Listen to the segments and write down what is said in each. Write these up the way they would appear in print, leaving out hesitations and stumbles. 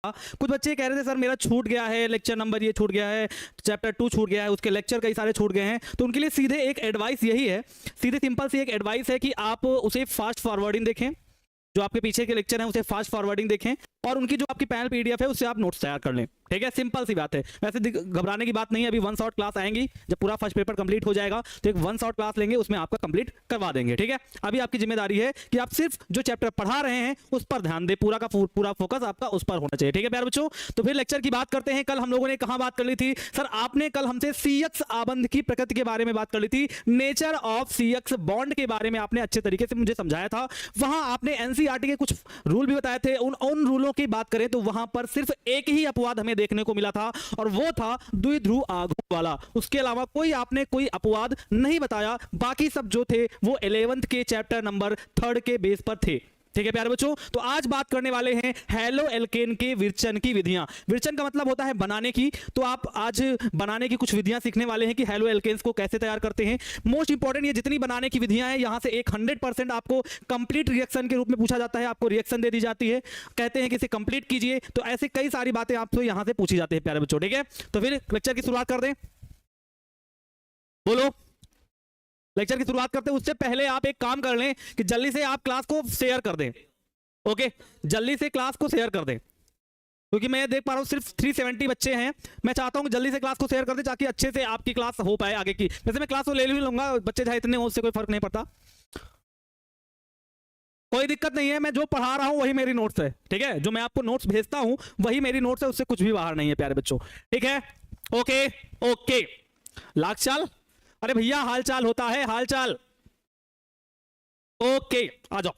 कुछ बच्चे कह रहे थे सर मेरा छूट गया है लेक्चर नंबर, ये छूट गया है, चैप्टर 2 छूट गया है, उसके लेक्चर कई सारे छूट गए हैं। तो उनके लिए सीधे एक एडवाइस यही है, सीधे सिंपल सी एक एडवाइस है कि आप उसे फास्ट फॉरवर्डिंग देखें, जो आपके पीछे के लेक्चर हैं उसे फास्ट फॉरवर्डिंग देखें, और उनकी जो आपकी पैनल पीडीएफ है उससे आप नोट्स तैयार कर लें। ठीक है, सिंपल सी बात है। वैसे घबराने की बात नहीं है, अभी 1 शॉट क्लास आएंगी, जब पूरा फर्स्ट पेपर कंप्लीट हो जाएगा तो एक 1 शॉट क्लास लेंगे, उसमें आपका कंप्लीट करवा देंगे। ठीक है, अभी आपकी जिम्मेदारी है कि आप सिर्फ जो चैप्टर पढ़ा रहे हैं उस पर ध्यान दें, पूरा का पूरा फोकस आपका उस पर होना चाहिए। ठीक है प्यारे बच्चों, तो फिर लेक्चर की बात करते हैं। कल हम लोगों ने कहां बात कर ली थी सर? आपने कल हमसे सीएक्स आबंध की प्रकृति के बारे में बात कर ली थी, नेचर ऑफ सीएक्स बॉन्ड के बारे में आपने अच्छे तरीके से मुझे समझाया था। वहां आपने एनसीईआरटी के कुछ रूल भी बताए थे। उन रूलों की बात करें तो वहां पर सिर्फ एक ही अपवाद हमें देखने को मिला था, और वो था द्विध्रुव आघूर्ण वाला। उसके अलावा आपने कोई अपवाद नहीं बताया। बाकी सब जो थे वो 11th के चैप्टर नंबर 3 के बेस पर थे। ठीक है प्यारे बच्चों, तो आज बात करने वाले हैं हैलो एल्केन के विरचन की विधियां। विरचन का मतलब होता है बनाने की, तो आप आज बनाने की कुछ विधियां सीखने वाले हैं कि हैलो एल्केन्स को कैसे तैयार करते हैं। मोस्ट इंपॉर्टेंट, ये जितनी बनाने की विधियां हैं यहां से एक 100% आपको कंप्लीट रिएक्शन के रूप में पूछा जाता है, आपको रिएक्शन दे दी जाती है, कहते हैं कि इसे कंप्लीट कीजिए। तो ऐसे कई सारी बातें आपसे यहां से पूछी जाती है प्यारे बच्चों। ठीक है, तो फिर लेक्चर की शुरुआत कर दें। बोलो, लेक्चर की शुरुआत करते हैं उससे पहले आप एक काम कर लें कि जल्दी से आप क्लास को शेयर कर दें। ओके, जल्दी से क्लास को शेयर कर दें, क्योंकि मैं देख पा रहा हूं सिर्फ 370 बच्चे हैं। मैं चाहता हूं कि जल्दी से क्लास को शेयर कर दें ताकि अच्छे से आपकी क्लास हो पाए आगे की। वैसे मैं क्लास को ले लूंगा, बच्चे चाहे इतने हो उससे कोई फर्क नहीं पड़ता, कोई दिक्कत नहीं है। मैं जो पढ़ा रहा हूं वही मेरी नोट्स है। ठीक है, जो मैं आपको नोट्स भेजता हूं वही मेरी नोट्स है, उससे कुछ भी बाहर नहीं है प्यारे बच्चों। ठीक है, ओके ओके, लाख चाल, अरे भैया हाल चाल होता है, हाल चाल। ओके, आ जाओ।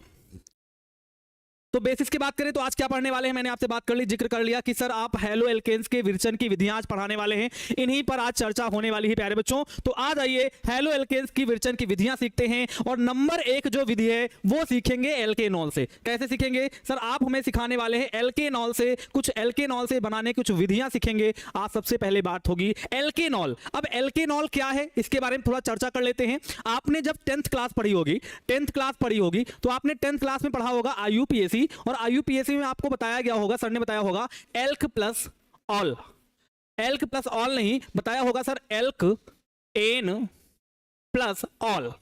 तो बेसिस की बात करें तो आज क्या पढ़ने वाले हैं, मैंने आपसे बात कर ली, जिक्र कर लिया कि सर आप हैलो एल्केन्स के विरचन की विधियां आज पढ़ाने वाले हैं, इन्हीं पर आज चर्चा होने वाली है प्यारे बच्चों। तो आज आइए हैलो एल्केन्स की विरचन की विधियां सीखते हैं, और नंबर 1 जो विधि है वो सीखेंगे एल्केनॉल से। कैसे सीखेंगे सर? आप हमें सिखाने वाले हैं एल्केनॉल से, कुछ एल्केनॉल से बनाने कुछ विधियां सीखेंगे आज। सबसे पहले बात होगी एल्केनॉल। अब एल्केनॉल क्या है इसके बारे में थोड़ा चर्चा कर लेते हैं। आपने जब 10th क्लास पढ़ी होगी, 10th क्लास पढ़ी होगी, तो आपने 10th क्लास में पढ़ा होगा आईयूपीएसी, और आईयूपीएसी में आपको बताया गया होगा, सर ने बताया होगा alk plus ol. Alk plus ol नहीं बताया होगा sir, alk ane plus ol,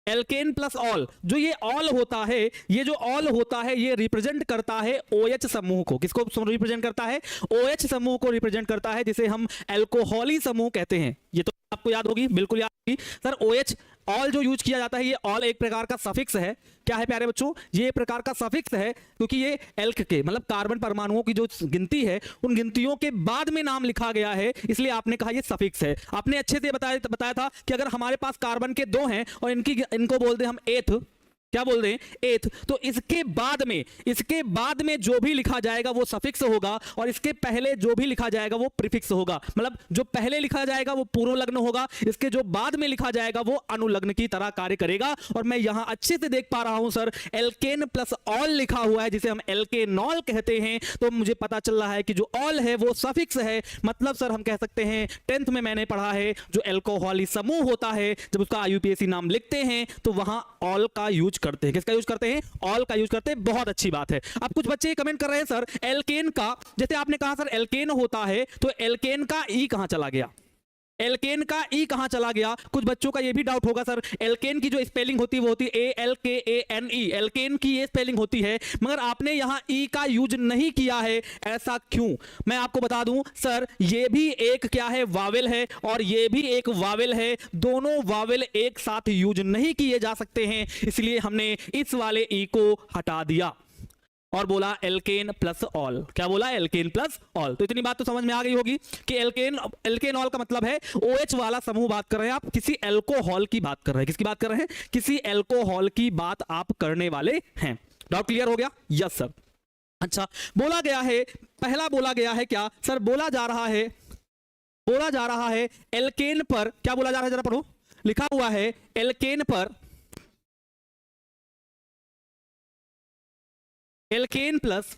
alkane plus ol. जो ये ऑल होता है, ये जो ऑल होता है ये रिप्रेजेंट करता है OH समूह को। किसको रिप्रेजेंट करता है? OH समूह को रिप्रेजेंट करता है, जिसे हम एल्कोहली समूह कहते हैं। ये तो आपको याद होगी, बिल्कुल याद होगी सर। OH ऑल जो यूज किया जाता है, ये ऑल एक प्रकार का सफिक्स है। क्या है प्यारे बच्चों? ये एक प्रकार का सफिक्स है, क्योंकि ये एल्क के मतलब कार्बन परमाणुओं की जो गिनती है उन गिनतियों के बाद में नाम लिखा गया है, इसलिए आपने कहा ये सफिक्स है। आपने अच्छे से बताया था कि अगर हमारे पास कार्बन के 2 हैं और इनको बोल दे हम एथ, क्या बोल रहे हैं? एथ, तो इसके बाद में जो भी लिखा जाएगा वो सफिक्स होगा, और इसके पहले जो भी लिखा जाएगा वो प्रीफिक्स होगा। मतलब जो पहले लिखा जाएगा वो पूर्व लग्न होगा, इसके जो बाद में लिखा जाएगा वो अनुलग्न की तरह कार्य करेगा। और मैं यहां अच्छे से देख पा रहा हूं सर, एल्केन प्लस ऑल लिखा हुआ है, जिसे हम एल्केनॉल कहते हैं। तो मुझे पता चल रहा है कि जो ऑल है वो सफिक्स है। मतलब सर हम कह सकते हैं 10th में मैंने पढ़ा है, जो एल्कोहली समूह होता है जब उसका आईयूपीएसी नाम लिखते हैं तो वहां ऑल का यूज करते हैं। किसका यूज करते हैं? ऑल का यूज करते हैं। बहुत अच्छी बात है। अब कुछ बच्चे कमेंट कर रहे हैं सर एल्केन का, जैसे आपने कहा सर एल्केन होता है, तो एल्केन का ई कहां चला गया? एल्केन का ई कहां चला गया? कुछ बच्चों का यह भी डाउट होगा सर, एल्केन की जो स्पेलिंग होती है वो होती है ALKANE, एल्केन की ये स्पेलिंग होती है, मगर आपने यहां ई का यूज नहीं किया है, ऐसा क्यों? मैं आपको बता दूं सर, ये भी एक क्या है? वावेल है, और ये भी एक वावेल है। दोनों वावेल एक साथ यूज नहीं किए जा सकते हैं, इसलिए हमने इस वाले ई को हटा दिया और बोला एल्केन प्लस ऑल। क्या बोला? Alkane plus ol. तो इतनी बात तो समझ में आ गई होगी कि एल्केनॉल का मतलब है OH वाला समूह बात कर रहे हैं आप, किसी एल्कोहल की बात कर रहे हैं। किसकी बात कर रहे हैं? किसी एल्कोहल की बात आप करने वाले हैं। डाउट क्लियर हो गया? Yes sir. अच्छा, बोला गया है, पहला बोला गया है क्या सर? बोला जा रहा है एल्केन पर, क्या बोला जा रहा है जरा पढ़ो, लिखा हुआ है एल्केन पर, एल्केन प्लस,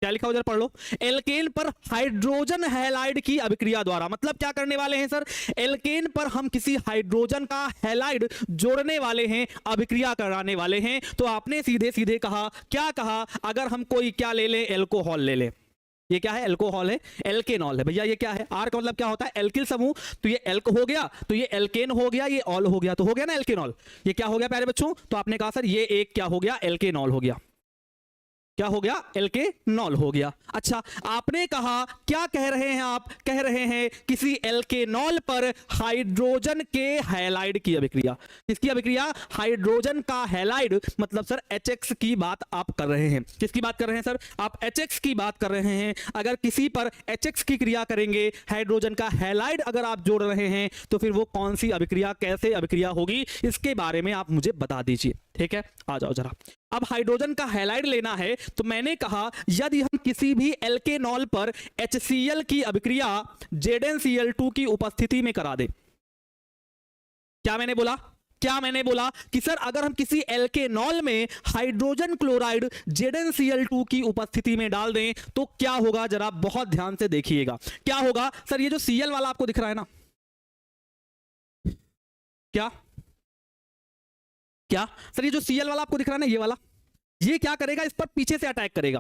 क्या लिखा हो जरा पढ़ लो, एल्केन पर हाइड्रोजन हैलाइड की अभिक्रिया द्वारा। मतलब क्या करने वाले हैं सर? एल्केन पर हम किसी हाइड्रोजन का हैलाइड जोड़ने वाले हैं, अभिक्रिया कराने वाले हैं। तो आपने सीधे सीधे कहा, क्या कहा? अगर हम कोई क्या ले लें? एल्कोहल ले लें। ये क्या है? अल्कोहल है, एल्केनॉल है भैया। ये क्या है? आर का मतलब क्या होता है? एल्किल समूह। तो ये एल्क हो गया, तो ये एल्केन हो गया, ये ऑल हो गया, तो हो गया ना एल्केनॉल। ये क्या हो गया प्यारे बच्चों? तो आपने कहा सर ये एक क्या हो गया? एल्केनॉल हो गया। क्या हो गया? एल्केनॉल हो गया। अच्छा, आपने कहा क्या कह रहे हैं आप? कह रहे हैं किसी एल्केनॉल पर हाइड्रोजन के हैलाइड की अभिक्रिया। किसकी अभिक्रिया? हाइड्रोजन का हैलाइड, मतलब सर HX की बात आप कर रहे हैं। किसकी बात कर रहे हैं सर? आप HX की बात कर रहे हैं। अगर किसी पर HX की क्रिया करेंगे, हाइड्रोजन का हैलाइड अगर आप जोड़ रहे हैं, तो फिर वो कौन सी अभिक्रिया, कैसे अभिक्रिया होगी, इसके बारे में आप मुझे बता दीजिए। ठीक है, आ जाओ जरा। अब हाइड्रोजन का हैलाइड लेना है, तो मैंने कहा यदि हम किसी भी एल्केनॉल पर HCl की अभिक्रिया ZnCl2 की उपस्थिति में करा दे। क्या मैंने बोला? क्या मैंने बोला कि सर अगर हम किसी एल्केनॉल में हाइड्रोजन क्लोराइड ZnCl2 की उपस्थिति में डाल दें तो क्या होगा? जरा बहुत ध्यान से देखिएगा। क्या होगा सर? ये जो Cl वाला आपको दिख रहा है ना, क्या क्या सर ये जो Cl वाला आपको दिख रहा है ना, ये वाला, ये क्या करेगा? इस पर पीछे से अटैक करेगा।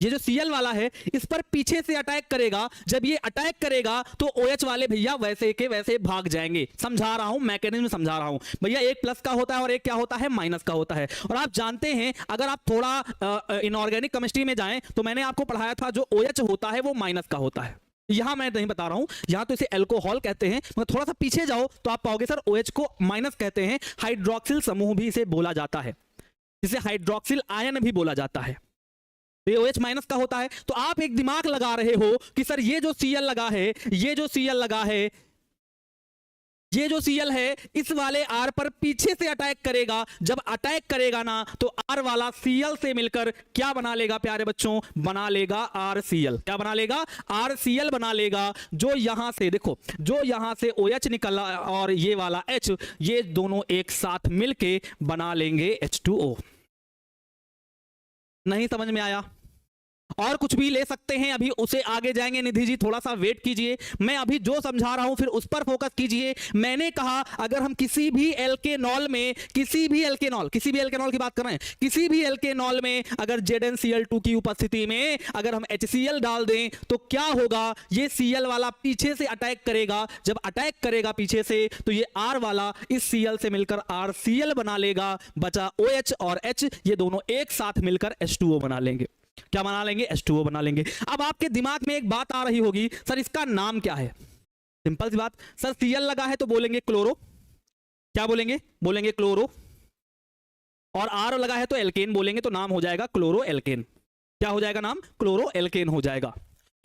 ये जो Cl वाला है इस पर पीछे से अटैक करेगा। जब ये अटैक करेगा तो OH वाले भैया वैसे के वैसे भाग जाएंगे। समझा रहा हूं, मैकेनिज्म समझा रहा हूं भैया। एक प्लस का होता है और एक क्या होता है? माइनस का होता है। और आप जानते हैं, अगर आप थोड़ा इनऑर्गेनिक केमिस्ट्री में जाएं तो मैंने आपको पढ़ाया था जो OH होता है वो माइनस का होता है। यहां मैं नहीं बता रहा हूं, यहां तो इसे अल्कोहल कहते हैं, मगर थोड़ा सा पीछे जाओ तो आप पाओगे सर OH को माइनस कहते हैं। हाइड्रोक्सिल समूह भी इसे बोला जाता है, जिसे हाइड्रोक्सिल आयन भी बोला जाता है। तो ये OH माइनस का होता है। तो आप एक दिमाग लगा रहे हो कि सर ये जो Cl लगा है, ये जो Cl लगा है, ये जो Cl है, इस वाले R पर पीछे से अटैक करेगा। जब अटैक करेगा ना तो R वाला Cl से मिलकर क्या बना लेगा प्यारे बच्चों? बना लेगा RCl। क्या बना लेगा? RCl बना लेगा। जो यहां से देखो, जो यहां से OH निकला और ये वाला H, ये दोनों एक साथ मिलके बना लेंगे H2O। नहीं समझ में आया? और कुछ भी ले सकते हैं, अभी उसे आगे जाएंगे। निधि जी थोड़ा सा वेट कीजिए, मैं अभी जो समझा रहा हूं फिर उस पर फोकस कीजिए। मैंने कहा अगर हम किसी भी एल्केनॉल में, किसी भी एल्केनॉल की बात कर रहे हैं, किसी भी एल्केनॉल में अगर ZnCl2 की उपस्थिति में अगर हम HCl डाल दें तो क्या होगा? ये Cl वाला पीछे से अटैक करेगा। जब अटैक करेगा पीछे से तो ये R वाला इस Cl से मिलकर RCl बना लेगा। बचा OH और H, ये दोनों एक साथ मिलकर H2O बना लेंगे। क्या बना लेंगे? H2O बना लेंगे। अब आपके दिमाग में एक बात आ रही होगी, सर इसका नाम क्या है? सिंपल सी बात, सर Cl लगा है तो बोलेंगे क्लोरो। क्या बोलेंगे? बोलेंगे क्लोरो। और R लगा है तो एल्केन बोलेंगे, तो नाम हो जाएगा क्लोरो एल्केन। क्या हो जाएगा नाम? क्लोरो एल्केन हो जाएगा।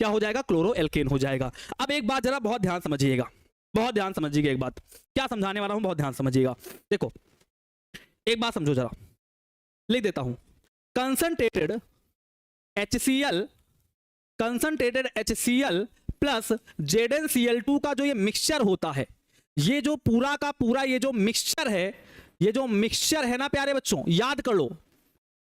क्या हो जाएगा? क्लोरो एल्केन हो जाएगा। अब एक बात जरा बहुत ध्यान समझिएगा, बहुत ध्यान समझिएगा। एक बात क्या समझाने वाला हूं, बहुत ध्यान समझिएगा। देखो एक बात समझो जरा, लिख देता हूं। कंसंट्रेटेड HCl प्लस ZnCl2 का जो ये मिक्सचर होता है, ये जो पूरा का पूरा ये जो मिक्सचर है, ये जो मिक्सचर है ना प्यारे बच्चों, याद कर लो।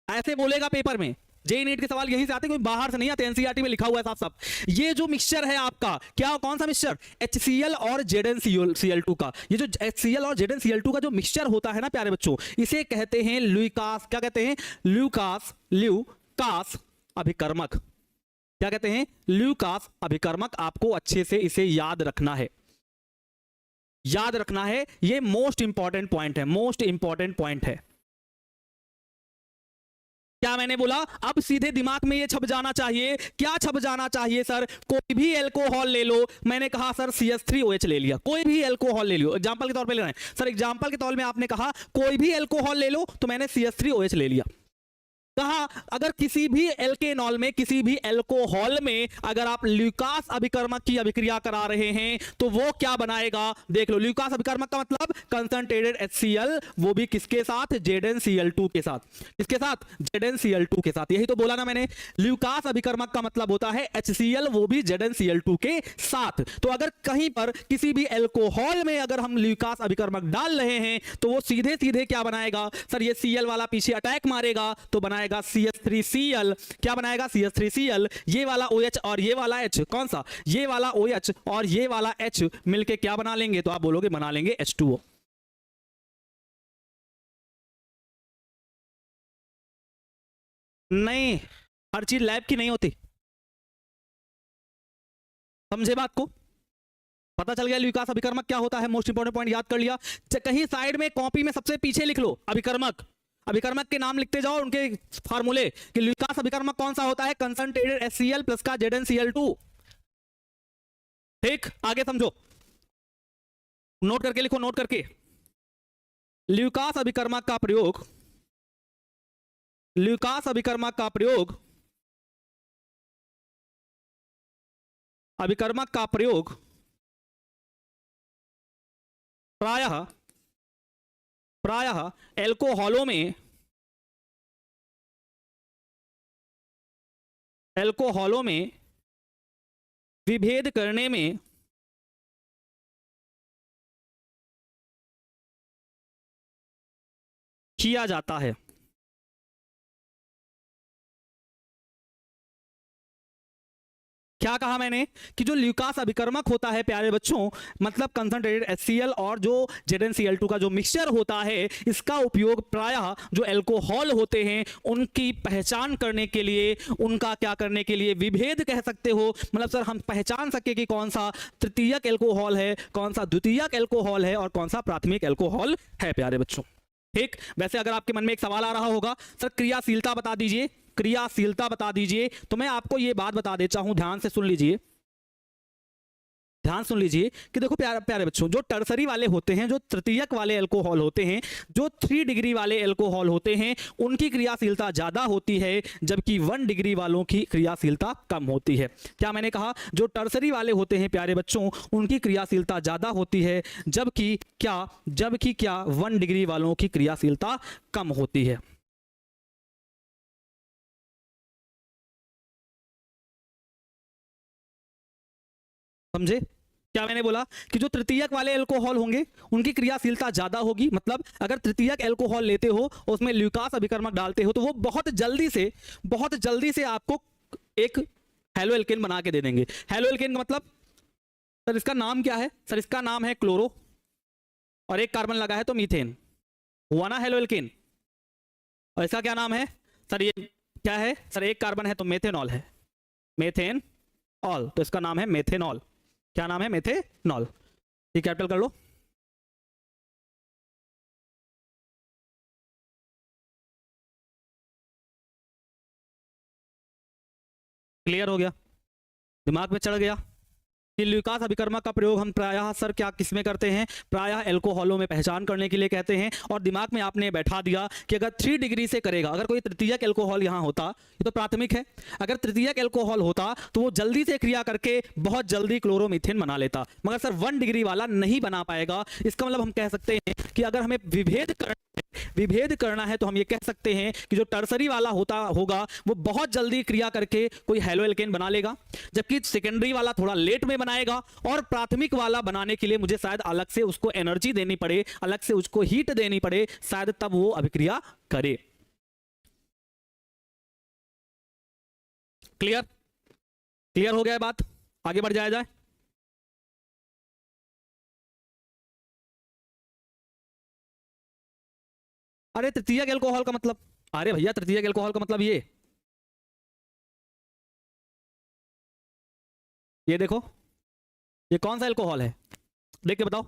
ऐसे बोलेगा पेपर में, जेईई नीट के सवाल यहीं से आते हैं, कोई बाहर से नहीं आते। एनसीईआरटी में लिखा हुआ है साफ साफ। ये जो मिक्सचर है आपका, क्या कौन सा मिक्सचर? HCl और ZnCl2 का। ये जो HCl और ZnCl2 का जो मिक्सचर होता है ना प्यारे बच्चों, इसे कहते हैं ल्यूकास। क्या कहते हैं? ल्यूकास अभिकर्मक। क्या कहते हैं? ल्यूकास अभिकर्मक। आपको अच्छे से इसे याद रखना है, याद रखना है। ये मोस्ट इंपॉर्टेंट पॉइंट है, मोस्ट इंपॉर्टेंट पॉइंट है। क्या मैंने बोला? अब सीधे दिमाग में ये छप जाना चाहिए। क्या छप जाना चाहिए सर? कोई भी अल्कोहल ले लो। मैंने कहा सर CH3OH ले लिया, कोई भी अल्कोहल ले लो, एग्जांपल के तौर पे ले रहे हैं सर। एग्जांपल के तौर में आपने कहा कोई भी अल्कोहल ले लो, तो मैंने CH3OH ले लिया। कहा अगर किसी भी एल्केनॉल में, किसी भी अल्कोहल में अगर आप ल्यूकास अभिकर्मक की अभिक्रिया करा रहे हैं तो वो क्या बनाएगा? देख लो, ल्यूकास अभिकर्मक का मतलब कंसंट्रेटेड HCl, वो भी किसके साथ? ZnCl2 के साथ। किसके साथ? ZnCl2 के साथ। यही तो बोला ना मैंने, ल्यूकास अभिकर्मक का मतलब होता है HCl, वो भी ZnCl2 के साथ। तो अगर कहीं पर किसी भी अल्कोहल में अगर हम ल्यूकास अभिकर्मक डाल रहे हैं तो वो सीधे सीधे क्या बनाएगा सर? ये Cl वाला पीछे अटैक मारेगा तो बनाएगा CH3Cl। क्या बनाएगा? CH3Cl। ये वाला OH और ये वाला H, कौन सा? ये वाला OH और ये वाला H मिलके क्या बना लेंगे? तो आप बोलोगे बना लेंगे H2O। नहीं, हर चीज लैब की नहीं होती। समझे बात को? पता चल गया ल्यूकास अभिकर्मक क्या होता है, मोस्ट इंपोर्टेंट पॉइंट याद कर लिया। कहीं साइड में कॉपी में सबसे पीछे लिख लो अभिकर्मक, अभिकर्मक के नाम लिखते जाओ, उनके फार्मूले कि ल्यूकास अभिकर्मक कौन सा होता है, कंसंट्रेटेड HCl प्लस का ZnCl2। ठीक, आगे समझो, नोट करके लिखो, नोट करके। ल्यूकास अभिकर्मक का प्रयोग, ल्यूकास अभिकर्मक का प्रयोग, अभिकर्मक का प्रयोग प्रायः एल्कोहलों में विभेद करने में किया जाता है। क्या कहा मैंने कि जो ल्यूकास अभिकर्मक होता है प्यारे बच्चों, मतलब कंसंट्रेटेड HCl और जो ZnCl2 का जो मिक्सचर होता है, इसका उपयोग प्रायः जो एल्कोहल होते हैं उनकी पहचान करने के लिए, उनका क्या करने के लिए, विभेद कह सकते हो, मतलब सर हम पहचान सके कि कौन सा तृतीयक एल्कोहल है, कौन सा द्वितीयक एल्कोहल है और कौन सा प्राथमिक एल्कोहल है प्यारे बच्चों। ठीक, वैसे अगर आपके मन में एक सवाल आ रहा होगा, सर क्रियाशीलता बता दीजिए, क्रियाशीलता बता दीजिए, तो मैं आपको यह बात बता देता हूं, ध्यान से सुन लीजिए, ध्यान सुन लीजिए कि देखो प्यारे बच्चों, जो टर्सरी वाले होते हैं, जो तृतीयक वाले अल्कोहल होते हैं, जो 3 डिग्री वाले अल्कोहल होते हैं, उनकी क्रियाशीलता ज्यादा होती है, जबकि 1 डिग्री वालों की क्रियाशीलता कम होती है। क्या मैंने कहा? जो टर्सरी वाले होते हैं प्यारे बच्चों, उनकी क्रियाशीलता ज्यादा होती है, जबकि क्या 1 डिग्री वालों की क्रियाशीलता कम होती है। समझे क्या मैंने बोला? कि जो तृतीयक वाले अल्कोहल होंगे उनकी क्रियाशीलता ज्यादा होगी, मतलब अगर तृतीयक अल्कोहल लेते हो, उसमें ल्यूकास अभिकर्मक डालते हो, तो वो बहुत जल्दी से आपको एक हेलो एल्केन बना के दे देंगे। हेलो एल्केन का मतलब सर इसका नाम क्या है? सर इसका नाम है क्लोरो और एक कार्बन लगा है तो मीथेन, हुआ ना हेलो एल्केन। और इसका क्या नाम है? सर ये क्या है? सर एक कार्बन है तो मेथेनॉल है, मेथेनॉल, तो इसका नाम है मेथेनॉल। क्या नाम है? मेथेनॉल। ये कैपिटल कर लो। क्लियर हो गया? दिमाग में चढ़ गया कि ल्यूकास अभिकर्मक का प्रयोग हम प्रायः सर क्या किसमें करते हैं? प्रायः एल्कोहलों में पहचान करने के लिए कहते हैं। और दिमाग में आपने बैठा दिया कि अगर 3 डिग्री से करेगा, अगर कोई तृतीयक एल्कोहल यहाँ होता, ये तो प्राथमिक है, अगर तृतीयक एल्कोहल होता तो वो जल्दी से क्रिया करके बहुत जल्दी क्लोरोमीथेन बना लेता, मगर सर 1 डिग्री वाला नहीं बना पाएगा। इसका मतलब हम कह सकते हैं कि अगर हमें विभेद करना है तो हम ये कह सकते हैं कि जो टर्सरी वाला होगा वो बहुत जल्दी क्रिया करके कोई हेलो एल्केन बना लेगा, जबकि सेकेंडरी वाला थोड़ा लेट में बनाएगा। और प्राथमिक वाला बनाने के लिए मुझे शायद अलग से उसको एनर्जी देनी पड़े, अलग से उसको हीट देनी पड़े, शायद तब वो अभिक्रिया करे। क्लियर हो गया बात? आगे बढ़ जाए। अरे तृतीयक एल्कोहल का मतलब, अरे भैया तृतीयक एल्कोहल का मतलब ये देखो, ये कौन सा एल्कोहल है? देख के बताओ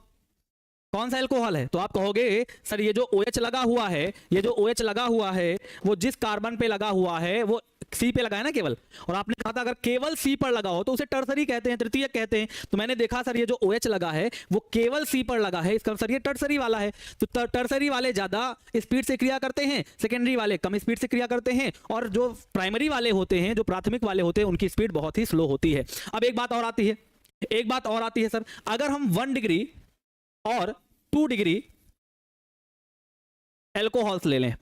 कौन सा एल्कोहल है। तो आप कहोगे सर ये जो OH लगा हुआ है, ये जो OH लगा हुआ है वो जिस कार्बन पे लगा हुआ है वो C पे लगा है ना केवल, और आपने कहा था अगर केवल C पर लगा हो तो उसे टर्सरी कहते हैं, तृतीयक कहते हैं। तो मैंने देखा सर ये जो OH लगा है वो केवल C पर लगा है, इसका सर ये टर्सरी वाला है। तो टर्सरी वाले ज्यादा स्पीड से क्रिया करते हैं, सेकेंडरी वाले कम स्पीड से क्रिया करते हैं, और जो प्राइमरी वाले होते हैं, जो प्राथमिक वाले होते हैं, उनकी स्पीड बहुत ही स्लो होती है। अब एक बात और आती है सर, अगर हम 1 डिग्री और 2 डिग्री एल्कोहल्स ले लें,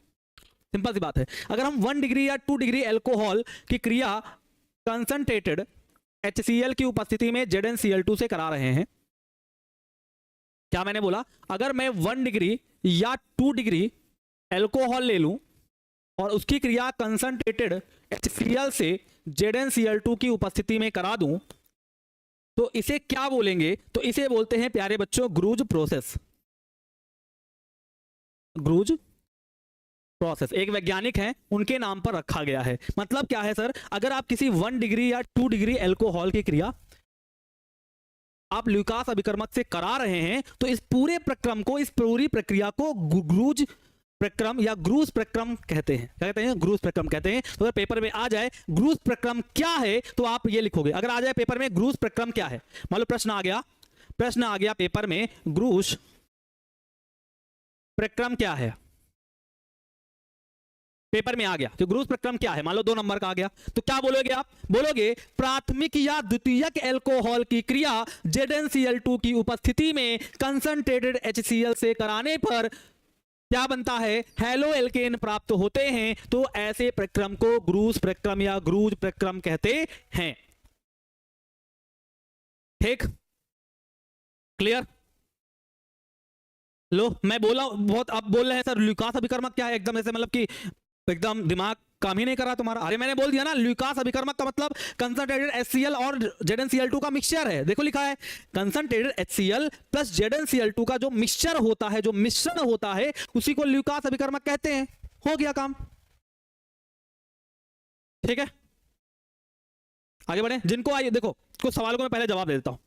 सिंपल सी बात है, अगर हम 1 डिग्री या 2 डिग्री एल्कोहल की क्रिया कंसंट्रेटेड HCl की उपस्थिति में ZnCl2 से करा रहे हैं, क्या मैंने बोला? अगर मैं 1 डिग्री या 2 डिग्री एल्कोहल ले लूं और उसकी क्रिया कंसंट्रेटेड HCl से ZnCl2 की उपस्थिति में करा दूं, तो इसे क्या बोलेंगे? तो इसे बोलते हैं प्यारे बच्चों ग्रूज प्रोसेस। ग्रूज प्रोसेस एक वैज्ञानिक है, उनके नाम पर रखा गया है। मतलब क्या है सर, अगर आप किसी 1 डिग्री या 2 डिग्री एल्कोहल की क्रिया आप ल्यूकास अभिकर्मक से करा रहे हैं तो इस पूरे प्रक्रम को, इस पूरी प्रक्रिया को ग्रूज प्रक्रम या ग्रूज प्रक्रम कहते हैं। क्या कहते हैं? ग्रूज प्रक्रम कहते हैं। तो अगर पेपर में आ जाए ग्रूज प्रक्रम क्या है तो आप ये लिखोगे। अगर आ जाए पेपर में ग्रूज प्रक्रम क्या है, मान लो प्रश्न आ गया पेपर में ग्रूज प्रक्रम क्या है, पेपर में आ गया तो ग्रूज प्रक्रम क्या है, मान लो 2 नंबर का आ गया, तो क्या बोलोगे आप? बोलोगे प्राथमिक या द्वितीयक एल्कोहल की क्रिया ZnCl2 की उपस्थिति में कंसंट्रेटेड HCl से कराने पर क्या बनता है? हैलो एल्केन प्राप्त होते हैं। तो ऐसे प्रक्रम को ग्रूज प्रक्रम या ग्रूज प्रक्रम कहते हैं। ठीक, क्लियर? लो मैं बोला बहुत, अब बोल रहे हैं सर ल्यूकास अभिकर्मक क्या है, एकदम ऐसे मतलब कि एकदम दिमाग काम ही नहीं कर रहा तुम्हारा। अरे मैंने बोल दिया ना, ल्यूकास अभिकर्मक का मतलब कंसंट्रेटेड HCl और ZnCl2 का मिक्सचर है। देखो लिखा है कंसंट्रेटेड HCl प्लस ZnCl2 का जो मिक्सचर होता है, जो मिश्रण होता है, उसी को ल्यूकास अभिकर्मक कहते हैं। हो गया काम, ठीक है? आगे बढ़े। जिनको आइए देखो, कुछ सवालों को मैं पहले जवाब दे देता हूं,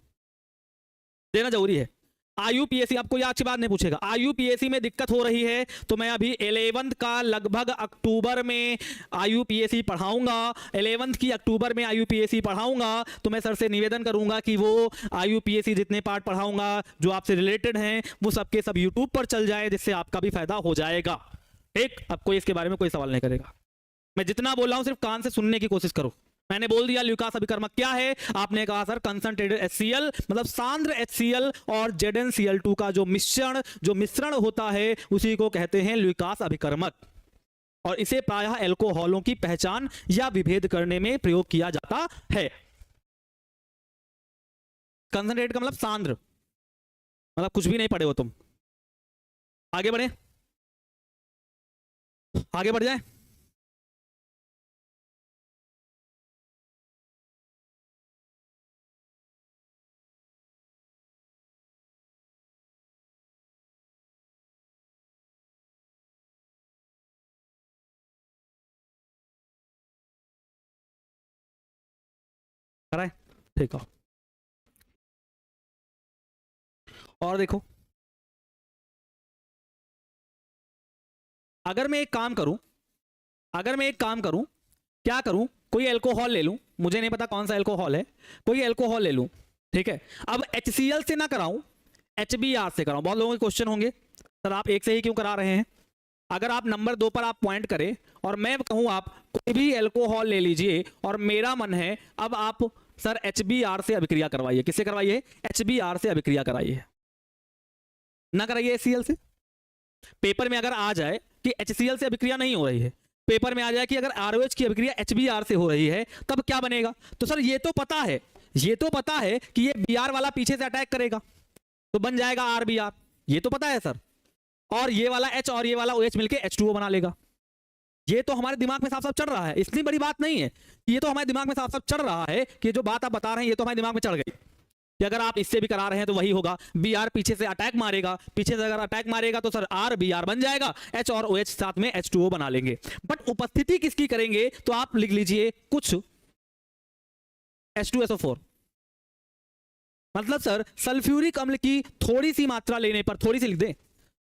देना जरूरी है। IUPAC आपको ये अच्छी बात नहीं पूछेगा। IUPAC में दिक्कत हो रही है तो मैं अभी 11th का लगभग अक्टूबर में IUPAC पढ़ाऊंगा, 11th की अक्टूबर में IUPAC पढ़ाऊंगा। तो मैं सर से निवेदन करूंगा कि वो IUPAC जितने पार्ट पढ़ाऊंगा जो आपसे रिलेटेड हैं वो सबके सब यूट्यूब पर चल जाए, जिससे आपका भी फायदा हो जाएगा। ठीक, अब कोई इसके बारे में कोई सवाल नहीं करेगा। मैं जितना बोल रहा हूं सिर्फ कान से सुनने की कोशिश करो। मैंने बोल दिया ल्यूकास अभिकर्मक क्या है, आपने कहा सर कंसंट्रेटेड HCl मतलब सांद्र HCl और ZnCl2 का जो मिश्रण होता है उसी को कहते हैं ल्यूकास अभिकर्मक, और इसे प्रायः एल्कोहलों की पहचान या विभेद करने में प्रयोग किया जाता है। कंसंट्रेटेड का मतलब सांद्र, मतलब कुछ भी नहीं पढ़े हो तुम। आगे बढ़े, आगे बढ़ जाए। कराए, ठीक है। और देखो, अगर मैं एक काम करूं, क्या करूं? कोई अल्कोहल ले लूं, मुझे नहीं पता कौन सा अल्कोहल है, कोई अल्कोहल ले लूं, ठीक है? अब HCl से ना कराऊं, HBr से कराऊं। बहुत लोगों के क्वेश्चन होंगे सर आप एक से ही क्यों करा रहे हैं? अगर आप नंबर 2 पर आप पॉइंट करें और मैं कहूं आप कोई भी अल्कोहल ले लीजिए और मेरा मन है अब आप सर HBr से अभिक्रिया करवाइए। किससे करवाइए? HBr से अभिक्रिया कराइए, ना कराइए HCl से। पेपर में अगर आ जाए कि HCl से अभिक्रिया नहीं हो रही है, पेपर में आ जाए कि अगर ROH की अभिक्रिया HBr से हो रही है, तब क्या बनेगा? तो सर ये तो पता है कि ये Br वाला पीछे से अटैक करेगा तो बन जाएगा RBr, ये तो पता है सर। और ये वाला H और ये वाला OH मिलके H2O बना लेगा। ये तो हमारे दिमाग में साफ साफ चढ़ रहा है, इतनी बड़ी बात नहीं है। ये तो हमारे दिमाग में साफ साफ चढ़ रहा है कि जो बात आप बता रहे हैं ये तो हमारे दिमाग में चढ़ गई कि अगर आप इससे भी करा रहे हैं तो वही होगा। Br पीछे से अटैक मारेगा, पीछे से अगर अटैक मारेगा तो सर RBr बन जाएगा, H और OH साथ में H2O बना लेंगे। बट उपस्थिति किसकी करेंगे? तो आप लिख लीजिए कुछ H2SO4, मतलब सर सल्फ्यूरिक अम्ल की थोड़ी सी मात्रा लेने पर, थोड़ी सी लिख दें,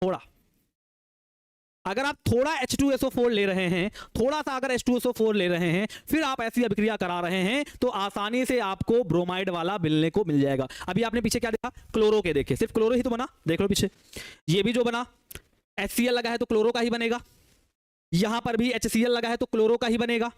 थोड़ा, अगर आप थोड़ा H2SO4 ले रहे हैं, थोड़ा सा अगर H2SO4 ले रहे हैं, फिर आप ऐसी अभिक्रिया करा रहे हैं तो आसानी से आपको ब्रोमाइड वाला मिलने को मिल जाएगा। अभी आपने पीछे क्या देखा? क्लोरो के देखे, सिर्फ क्लोरो ही तो बना, देख लो पीछे ये भी जो बना HCl लगा है तो क्लोरो का ही बनेगा, यहां पर भी HCl लगा है तो क्लोरो का ही बनेगा,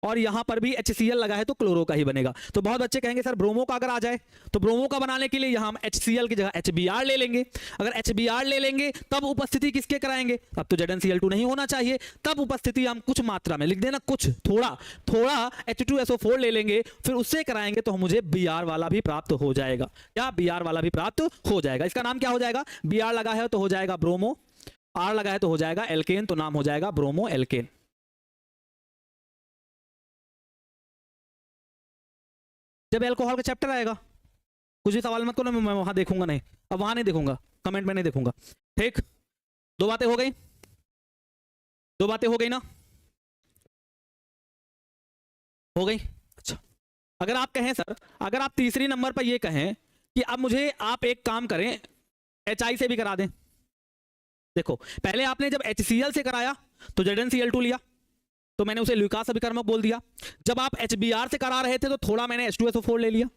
और यहां पर भी HCl लगा है तो क्लोरो का ही बनेगा। तो बहुत बच्चे कहेंगे सर ब्रोमो का अगर आ जाए तो ब्रोमो का बनाने के लिए यहां हम HCl की जगह HBr ले लेंगे। अगर HBr ले लेंगे तब उपस्थिति किसके कराएंगे? अब तो ZnCl2 नहीं होना चाहिए, तब उपस्थिति हम कुछ मात्रा में लिख देना, कुछ थोड़ा H2SO4 ले लेंगे, फिर उससे कराएंगे तो मुझे Br वाला भी प्राप्त हो जाएगा। क्या? Br वाला भी प्राप्त हो जाएगा। इसका नाम क्या हो जाएगा? Br लगा है तो हो जाएगा ब्रोमो, R लगा है तो हो जाएगा एल्केन, तो नाम हो जाएगा ब्रोमो एल्केन। जब अल्कोहल का चैप्टर आएगा कुछ भी सवाल मत करो, मैं वहां देखूंगा नहीं, अब वहां नहीं देखूंगा, कमेंट में नहीं देखूंगा। ठीक, 2 बातें हो गई, 2 बातें हो गई ना? हो गई। अच्छा, अगर आप कहें सर, अगर आप तीसरी नंबर पर ये कहें कि अब मुझे आप एक काम करें, HI से भी करा दें। देखो पहले आपने जब HCl से कराया तो ZnCl2 लिया, तो मैंने उसे ल्यूकास अभिकर्मक बोल दिया। जब आप HBr से करा रहे थे तो थोड़ा मैंने H2SO4 ले लिया।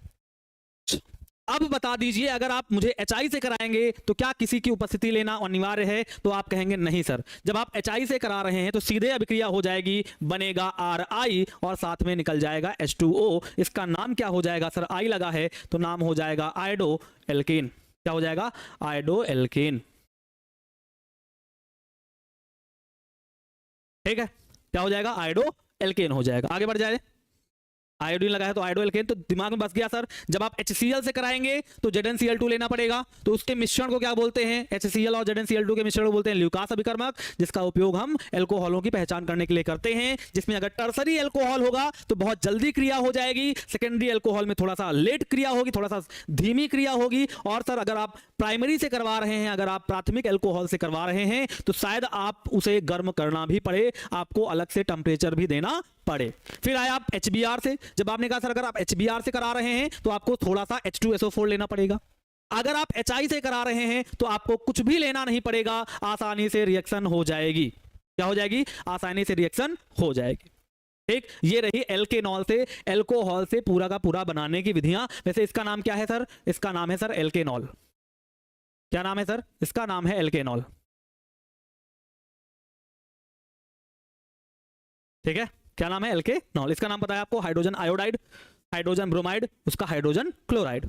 अब बता दीजिए, अगर आप मुझे HI से कराएंगे तो क्या किसी की उपस्थिति लेना अनिवार्य है? तो आप कहेंगे नहीं सर। जब आप HI से करा रहे हैं तो सीधे अभिक्रिया हो जाएगी, बनेगा RI और साथ में निकल जाएगा H2O। इसका नाम क्या हो जाएगा सर? I लगा है तो नाम हो जाएगा आयोडो एल्केन। क्या हो जाएगा? Iodoalkane. ठीक है, क्या हो जाएगा? आयोडो एल्केन हो जाएगा। आगे बढ़ जाए, आयोडीन लगा है तो आयोडो एल्केन। तो दिमाग में बस गया सर। जब आप HCl से कराएंगे तो ZnCl2 लेना पड़ेगा, तो उसके मिश्रण को क्या बोलते हैं? HCl और ZnCl2 के मिश्रण को बोलते हैं ल्यूकास अभिकर्मक, जिसका उपयोग हम एल्कोहलों की पहचान करने के लिए करते हैं, जिसमें अगर टर्सरी एल्कोहल होगा तो बहुत जल्दी क्रिया हो जाएगी, सेकेंडरी एल्कोहल में थोड़ा सा लेट क्रिया होगी, थोड़ा सा धीमी क्रिया होगी। और सर अगर आप प्राइमरी से करवा रहे हैं, अगर आप प्राथमिक एल्कोहल से करवा रहे हैं तो शायद आप उसे गर्म करना भी पड़े, आपको अलग से टेम्परेचर भी देना पड़े। फिर आया आप HBr से। जब आपने कहा सर अगर आप HBr से करा रहे हैं तो आपको थोड़ा सा H2SO4 लेना पड़ेगा। अगर आप HI से करा रहे हैं तो आपको कुछ भी लेना नहीं पड़ेगा, आसानी से रिएक्शन हो जाएगी। क्या हो जाएगी? आसानी से रिएक्शन हो जाएगी। ठीक, ये रही एल्केनॉल से एल्कोहल से पूरा का पूरा बनाने की विधियां। वैसे इसका नाम क्या है सर? इसका नाम है सर एल्केनॉल। क्या नाम है सर? इसका नाम है एल्केनॉल। ठीक है, क्या नाम है? एल्केनॉल। इसका नाम पता है आपको? हाइड्रोजन आयोडाइड, हाइड्रोजन ब्रोमाइड, उसका हाइड्रोजन क्लोराइड।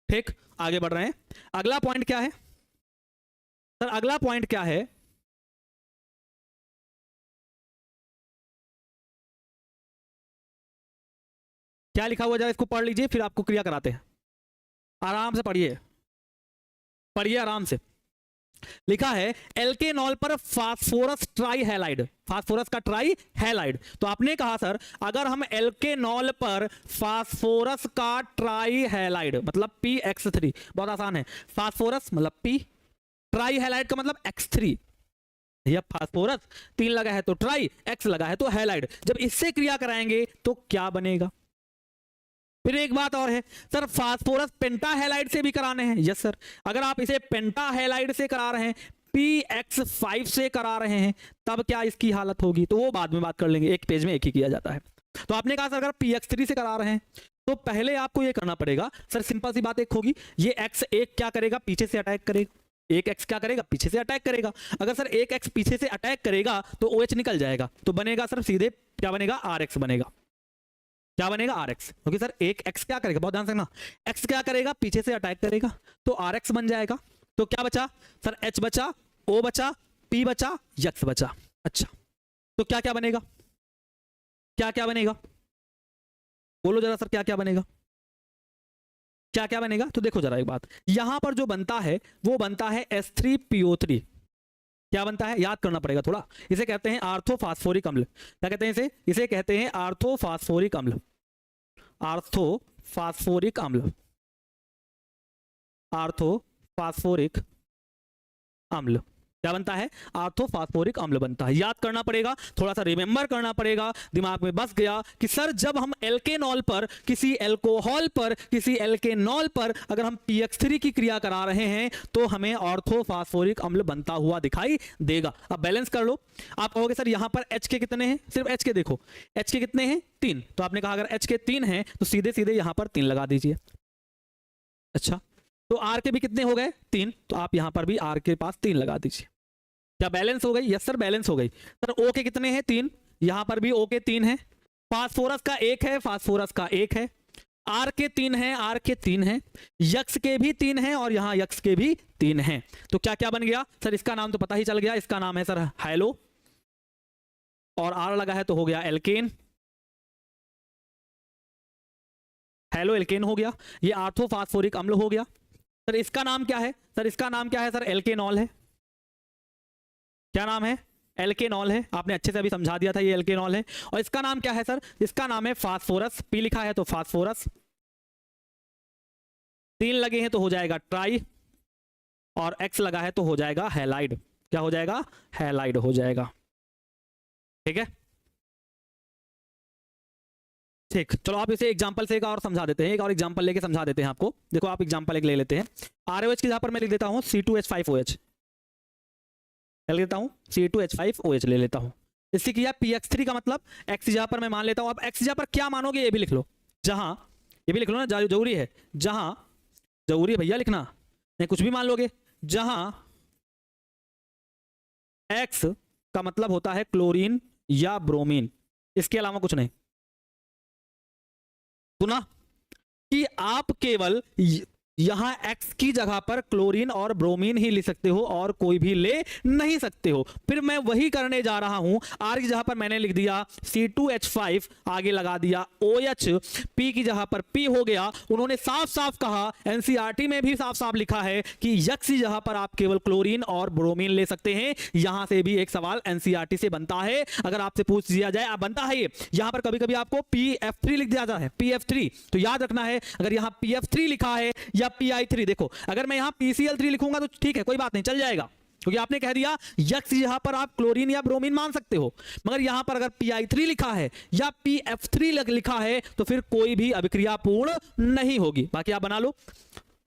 ठीक, आगे बढ़ रहे हैं। अगला पॉइंट क्या है सर? अगला पॉइंट क्या है? क्या लिखा हुआ जरा इसको पढ़ लीजिए, फिर आपको क्रिया कराते हैं। आराम से पढ़िए, पढ़िए आराम से। लिखा है एल्केनॉल पर फास्फोरस ट्राई हैलाइड, फास्फोरस का ट्राई हैलाइड। तो आपने कहा सर अगर हम एल्केनॉल पर फास्फोरस का ट्राई हैलाइड मतलब PX3, बहुत आसान है, फास्फोरस मतलब P, ट्राई हैलाइड का मतलब X3। यह फास्फोरस 3 लगा है तो ट्राई, X लगा है तो हैलाइड। जब इससे क्रिया कराएंगे तो क्या बनेगा? फिर एक बात और है सर, फास्फोरस पेंटा हैलाइड से भी कराने हैं। यस सर, अगर आप इसे पेंटा हैलाइड से करा रहे हैं, PX5 से करा रहे हैं, तब क्या इसकी हालत होगी? तो वो बाद में बात कर लेंगे, एक पेज में एक ही किया जाता है। तो आपने कहा सर अगर PX3 से करा रहे हैं तो पहले आपको ये करना पड़ेगा सर, सिंपल सी बात एक होगी, ये X एक क्या करेगा? पीछे से अटैक करेगा। एक X क्या करेगा? पीछे से अटैक करेगा। अगर सर एक X पीछे से अटैक करेगा तो OH निकल जाएगा, तो बनेगा सर सीधे क्या बनेगा? RX बनेगा। क्या बनेगा? RX। क्योंकि सर एक X क्या करेगा? बहुत ध्यान से ना, X क्या करेगा? पीछे से अटैक करेगा, तो RX बन जाएगा। तो क्या बचा सर? H बचा, O बचा, P बचा, X बचा। अच्छा, तो क्या क्या बनेगा? क्या क्या बनेगा? बोलो जरा सर, क्या क्या बनेगा? क्या क्या बनेगा? तो देखो जरा एक बात, यहां पर जो बनता है वो बनता है S3PO3। क्या बनता है? याद करना पड़ेगा थोड़ा। इसे कहते हैं आर्थोफास्फोरिक अम्ल। क्या कहते हैं इसे? इसे कहते हैं आर्थोफास्फोरिक अम्ल। आर्थोफास्फोरिक अम्ल, आर्थोफास्फोरिक अम्ल क्या बनता है? आर्थोफास्फोरिक अम्ल बनता है। याद करना पड़ेगा, थोड़ा सा रिमेंबर करना पड़ेगा, दिमाग में बस गया कि सर जब हम एल्केनॉल पर, किसी एल्कोहल पर, किसी एल्केनॉल पर अगर हम PX3 की क्रिया करा रहे हैं तो हमें आर्थोफास्फोरिक अम्ल बनता हुआ दिखाई देगा। अब बैलेंस कर लो। आप कहोगे सर यहां पर H के कितने हैं? सिर्फ H के देखो, H के कितने हैं? 3। तो आपने कहा अगर H के 3 हैं तो सीधे सीधे यहां पर 3 लगा दीजिए। अच्छा, तो R के भी कितने हो गए? 3। तो आप यहां पर भी R के पास 3 लगा दीजिए। क्या बैलेंस हो गई? यस सर, बैलेंस हो गई। सर O के कितने हैं? 3। यहां पर भी O के 3 हैं। फास्फोरस का 1 है, फास्फोरस का 1 है। R के 3 हैं, R के 3 हैं। यक्स के भी 3 हैं और यहां यक्स के भी 3 हैं। तो क्या क्या बन गया सर? इसका नाम तो पता ही चल गया, इसका नाम है सर हैलो, और R लगा है तो हो गया एल्केन। हैलो एल्केन हो गया। ये आर्थोफास्फोरिक अम्ल हो गया। सर इसका नाम क्या है? सर इसका नाम क्या है? सर एल्केनॉल है। क्या नाम है? एल्केनॉल है। आपने अच्छे से अभी समझा दिया था ये एल्केनॉल है। और इसका नाम क्या है सर? इसका नाम है फास्फोरस। P लिखा है तो फास्फोरस, 3 लगे हैं तो हो जाएगा ट्राई, और X लगा है तो हो जाएगा हैलाइड। क्या हो जाएगा? हैलाइड हो जाएगा। ठीक है, ठीक, चलो आप इसे एग्जांपल से एक और समझा देते हैं, एक और एग्जांपल लेके समझा देते हैं आपको। देखो आप एग्जांपल एक ले लेते हैं। ROH की जगह पर मैं लिख देता हूँ C2H5OH, ले लेता हूँ C2H5OH ले लेता हूँ। इसकी किया PX3 का मतलब X की जगह पर मैं मान लेता हूँ। अब X की जगह पर क्या मानोगे ये भी लिख लो, जहां ये भी लिख लो ना, जरूरी है, जहां जरूरी है भैया लिखना, नहीं कुछ भी मान लोगे। जहां X का मतलब होता है क्लोरीन या ब्रोमीन, इसके अलावा कुछ नहीं। सुना कि आप केवल यहां X की जगह पर क्लोरीन और ब्रोमीन ही लिख सकते हो और कोई भी ले नहीं सकते हो। फिर मैं वही करने जा रहा हूं। R की जगह पर मैंने लिख दिया C2H5, आगे लगा दिया OH, P की जगह पर P हो गया। उन्होंने साफ साफ कहा, NCERT में भी साफ साफ लिखा है कि X की जगह पर आप केवल क्लोरीन और ब्रोमीन ले सकते हैं। यहां से भी एक सवाल NCERT से बनता है, अगर आपसे पूछ दिया जाए, आप बनता है ये। यहां पर कभी कभी आपको PF3 लिख दिया जाता है, PF3, तो याद रखना है अगर यहां PF3 लिखा है या PI3, देखो अगर मैं यहां PCl3 लिखूंगा तो ठीक है, कोई बात नहीं, चल जाएगा, क्योंकि आपने कह दिया X यहां पर आप क्लोरीन या ब्रोमीन मान सकते हो। मगर यहां पर अगर PI3 लिखा है या PF3 लिखा है तो फिर कोई भी अभिक्रिया पूर्ण नहीं होगी। बाकी आप बना लो,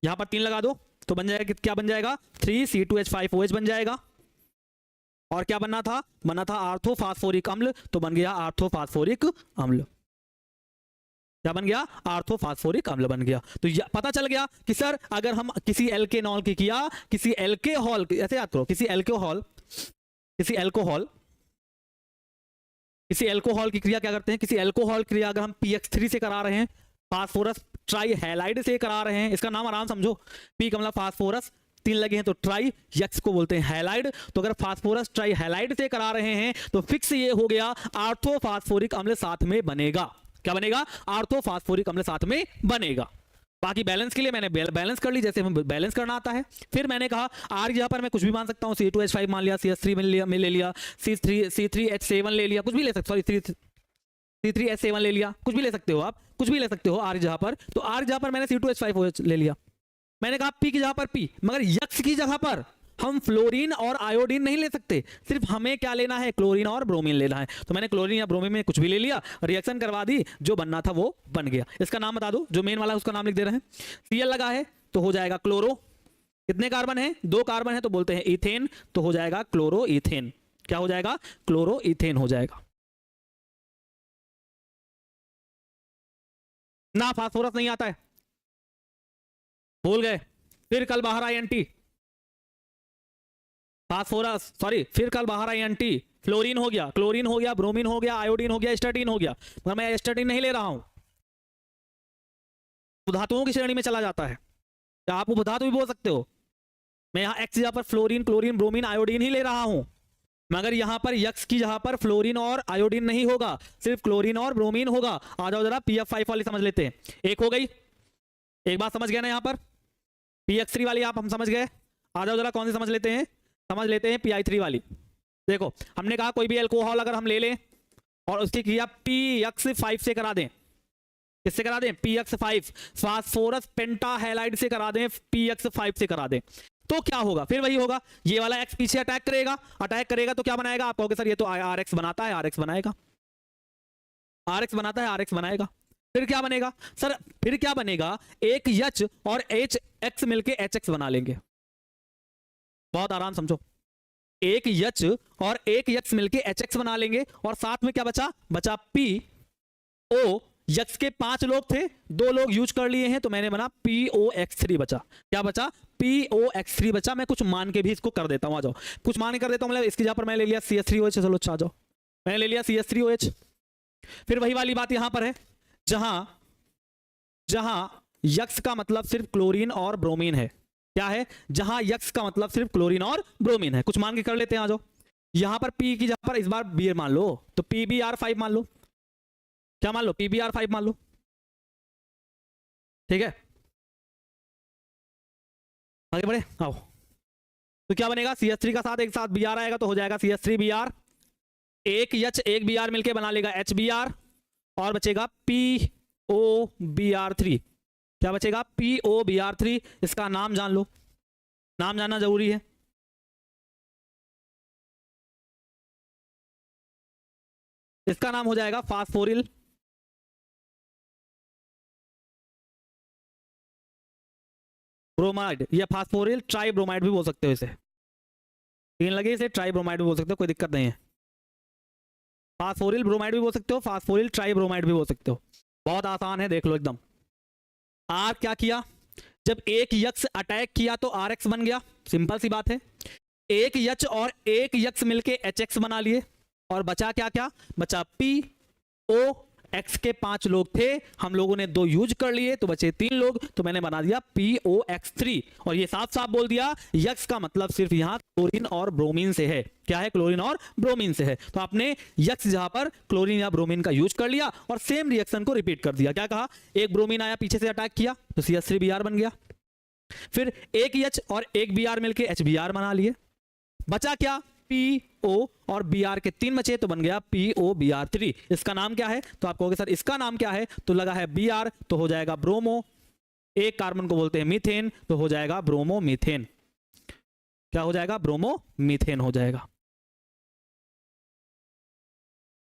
यहां पर 3 लगा दो तो बन जाएगा, क्या बन जाएगा, 3C2H5OH बन जाएगा। और क्या बनना था, बनना था आर्थोफास्फोरिक अम्ल, तो बन गया आर्थोफास्फोरिक अम्ल। क्या बन गया, आर्थोफास्फोरिक अम्ल बन गया। तो पता चल गया कि सर अगर हम किसी एल्केनॉल की किया, किसी एल्कोहल, ऐसे याद करो, किसी एल्कोहल की क्रिया क्या करते हैं, किसी एल्कोहल क्रिया अगर हम PX3 से करा रहे हैं, फास्फोरस ट्राई हैलाइड से करा रहे हैं, इसका नाम आराम समझो, P का मतलब फास्फोरस, 3 लगे हैं तो ट्राई, X को बोलते हैं हैलाइड। तो अगर फास्फोरस ट्राई हैलाइड से करा रहे हैं तो फिक्स ये हो गया आर्थोफास्फोरिक अम्ल साथ में बनेगा। क्या बनेगा, आर्थोफास्फोरिक अम्ल साथ में बनेगा। बाकी बैलेंस के लिए मैंने बैलेंस कर ली, जैसे हमें बैलेंस करना आता है। फिर मैंने कहा R यहां पर मैं कुछ भी मान सकता हूं, C2H5 मान लिया, CH3 में ले लिया, C3H7 ले लिया, कुछ भी ले सकते, सॉरी C3H7 ले लिया, कुछ भी ले सकते हो आप, कुछ भी ले सकते हो R जहां पर। तो R जहां पर मैंने C2H5OH ले लिया। मैंने कहा P की जगह पर P, मगर X की जगह पर हम फ्लोरीन और आयोडीन नहीं ले सकते, सिर्फ हमें क्या लेना है, क्लोरीन और ब्रोमीन लेना है। तो मैंने क्लोरीन या ब्रोमीन में कुछ भी ले लिया, रिएक्शन करवा दी, जो बनना था वो बन गया। इसका नाम बता दो, जो मेन वाला है उसका नाम लिख दे रहे हैं। Cl लगा है तो हो जाएगा क्लोरो, कितने कार्बन है, 2 कार्बन है तो बोलते हैं इथेन, तो हो जाएगा क्लोरो इथेन। क्या हो जाएगा, क्लोरो इथेन हो जाएगा ना। फास्फोरस नहीं आता है, भूल गए, फिर कल बाहर आई एंटी फास्फोरस, सॉरी फिर कल बाहर आई एंटी फ्लोरीन हो गया, क्लोरीन हो गया, ब्रोमीन हो गया, आयोडीन हो गया, स्टैटिन हो गया। मगर मैं स्टैटिन नहीं ले रहा हूं, धातुओं की श्रेणी में चला जाता है, क्या आप उपधातु भी बोल सकते हो। मैं यहाँ X जगह पर फ्लोरीन, क्लोरीन, ब्रोमीन, आयोडीन ही ले रहा हूं, मगर यहां पर X की जगह पर फ्लोरीन और आयोडीन नहीं होगा, सिर्फ क्लोरीन और ब्रोमीन होगा। आ जाओ जरा PF5 वाली समझ लेते हैं। एक हो गई, एक बात समझ गए ना, यहां पर PX3 वाली आप हम समझ गए। आ जाओ जरा कौन सी समझ लेते हैं, समझ लेते हैं PI3 वाली। देखो हमने कहा कोई भी अल्कोहल अगर हम ले लें और उसकी क्रिया PX5 से करा दें, किससे करा दें, PX5, फास्फोरस पेंटाहेलाइड से करा दें, PX5 से करा दें, तो क्या होगा, फिर वही होगा, ये वाला X पीछे अटैक करेगा, अटैक करेगा तो क्या बनाएगा, आप कहोगे सर ये तो RX बनाता है, RX बनाएगा, RX बनाता है, RX बनाएगा। फिर क्या बनेगा सर, फिर क्या बनेगा, एक H और HX मिलके HX बना लेंगे। बहुत आराम समझो, एक H और एक X मिलके HX बना लेंगे, और साथ में क्या बचा, बचा PO। X के 5 लोग थे, 2 लोग यूज कर लिए हैं, तो मैंने बना POX3 बचा। क्या बचा, POX3 बचा। मैं कुछ मान के भी इसको कर देता हूं, आ जाओ कुछ मान के कर देता हूं। मतलब इसकी जगह पर मैं ले लिया CH3OH, चलो अच्छा आ जाओ, मैंने ले लिया CH3OH। फिर वही वाली बात यहां पर है, जहां X का मतलब सिर्फ क्लोरीन और ब्रोमीन है, क्या है, जहां X का मतलब सिर्फ क्लोरीन और ब्रोमीन है, कुछ मान के कर लेते हैं। आ जाओ यहां पर P की जगह पर इस बार B मान लो, तो PBr5 मान लो, क्या मान लो, PBr5 मान लो, ठीक है। आगे बढ़े, आओ, तो क्या बनेगा, CH3 का साथ एक साथ Br आएगा तो हो जाएगा CH3Br, एक H एक Br मिलके बना लेगा HBr, और बचेगा POBr3। क्या बचेगा, POBr3। इसका नाम जान लो, नाम जानना जरूरी है। इसका नाम हो जाएगा फास्फोरिल ब्रोमाइड या फास्फोरिल ट्राइब्रोमाइड भी बोल सकते हो इसे, 3 लगे इसे ट्राइब्रोमाइड भी बोल सकते हो, कोई दिक्कत नहीं है। फास्फोरिल ब्रोमाइड भी बोल सकते हो, फास्फोरिल ट्राइब्रोमाइड भी बोल सकते हो, बहुत आसान है, देख लो एकदम। आर क्या किया, जब एक यक्ष अटैक किया तो आर एक्स बन गया, सिंपल सी बात है। एक यक्ष और एक यक्ष मिलके एच एक्स बना लिए, और बचा क्या क्या, बचा पी ओ एक्स के 5 लोग थे, हम लोगों ने 2 यूज कर लिए तो बचे 3 लोग, तो मैंने बना दिया POX3। और ये साफ साफ बोल दिया यक्स का मतलब सिर्फ यहां क्लोरीन और ब्रोमीन से है। क्या है, क्लोरीन और ब्रोमीन से है। तो आपने यक्स जहां पर क्लोरीन या ब्रोमीन का यूज कर लिया और सेम रिएक्शन को रिपीट कर दिया। क्या कहा, एक ब्रोमीन आया पीछे से अटैक किया तो CH3Br बन गया, फिर एक H और एक Br मिलके HBr बना लिए, बचा क्या PO और Br के 3 बचे तो बन गया POBr3। इसका नाम क्या है, तो आप कहोगे सर इसका नाम क्या है, तो लगा है Br तो हो जाएगा ब्रोमो, एक कार्बन को बोलते हैं मीथेन तो हो जाएगा ब्रोमो मीथेन। क्या हो जाएगा, ब्रोमो मीथेन हो जाएगा।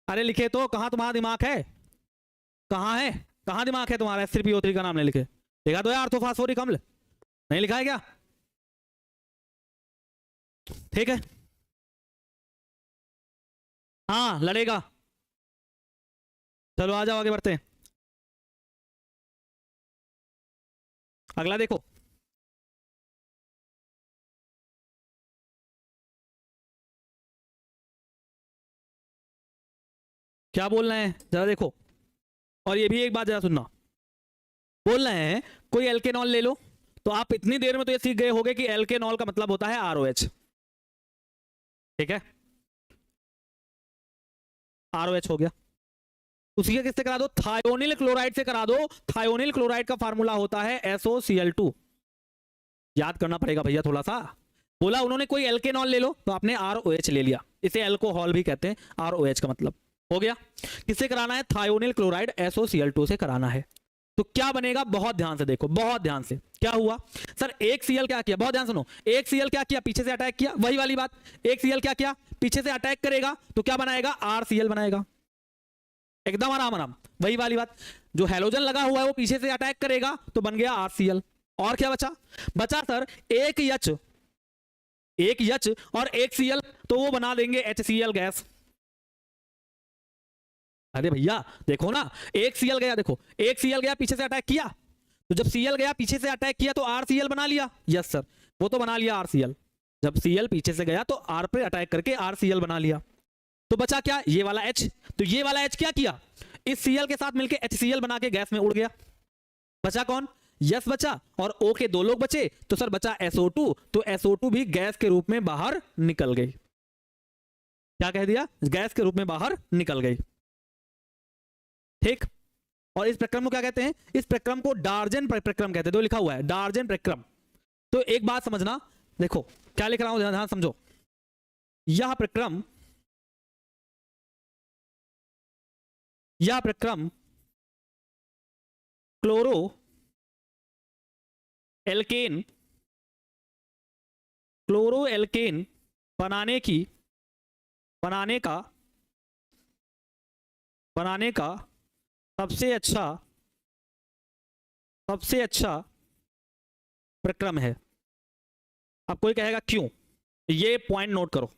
अरे लिखे तो, कहां तुम्हारा दिमाग है, कहां है, कहां दिमाग है तुम्हारा, H3PO3 का नाम नहीं लिखे, लिखा तो यार ऑर्थोफॉस्फोरिक अम्ल, नहीं लिखा है क्या, ठीक है। हाँ लड़ेगा, चलो आ जाओ आगे बढ़ते हैं। अगला देखो, क्या बोल रहे हैं जरा देखो, और ये भी एक बात जरा सुनना, बोल रहे हैं कोई एल्केनॉल ले लो, तो आप इतनी देर में तो ये सीख गए होगे कि एल्केनॉल का मतलब होता है ROH, ठीक है, ROH हो गया। उसी का किससे करा दो, थायोनिल क्लोराइड से करा दो। थायोनिल क्लोराइड का फार्मूला होता है SOCl2, याद करना पड़ेगा भैया थोड़ा सा। बोला उन्होंने कोई एल्केनॉल ले लो तो आपने ROH ले लिया, इसे एल्कोहल भी कहते हैं, ROH का मतलब हो गया। किससे कराना है, थायोनिल क्लोराइड SOCl2 से कराना है। तो क्या बनेगा, बहुत ध्यान से देखो, बहुत ध्यान से। क्या हुआ सर, एक Cl क्या किया, बहुत ध्यान सुनो, एक Cl क्या किया, पीछे से अटैक किया, वही वाली बात, एक Cl क्या किया, पीछे से अटैक करेगा तो क्या बनाएगा, RCl बनाएगा, एकदम आराम आराम, वही वाली बात। जो हैलोजन लगा हुआ है वो पीछे से अटैक करेगा तो बन गया RCl। और क्या बचा, बचा सर एक H और एक Cl, तो वो बना देंगे HCl गैस। अरे भैया देखो ना, एक Cl गया, देखो एक Cl गया पीछे से अटैक किया, तो जब Cl गया पीछे से अटैक किया तो RCl बना लिया, यस सर वो तो बना लिया RCl। जब Cl पीछे से गया तो R पे अटैक करके RCl बना लिया, तो बचा क्या, ये वाला H। तो ये वाला H क्या किया, इस Cl के साथ मिलके HCl बना के गैस में उड़ गया। बचा कौन, यस बचा, और O के 2 लोग बचे, तो सर बचा SO2, तो SO2 भी गैस के रूप में बाहर निकल गई। क्या कह दिया, गैस के रूप में बाहर निकल गई, ठीक। और इस प्रक्रम को क्या कहते हैं, इस प्रक्रम को डार्जन प्रक्रम कहते हैं, तो लिखा हुआ है डार्जन प्रक्रम। तो एक बात समझना, देखो क्या लिख रहा हूं, ध्यान समझो, यह प्रक्रम क्लोरो एल्केन बनाने का सबसे अच्छा प्रक्रम है। अब कोई कहेगा क्यों, ये पॉइंट नोट करो,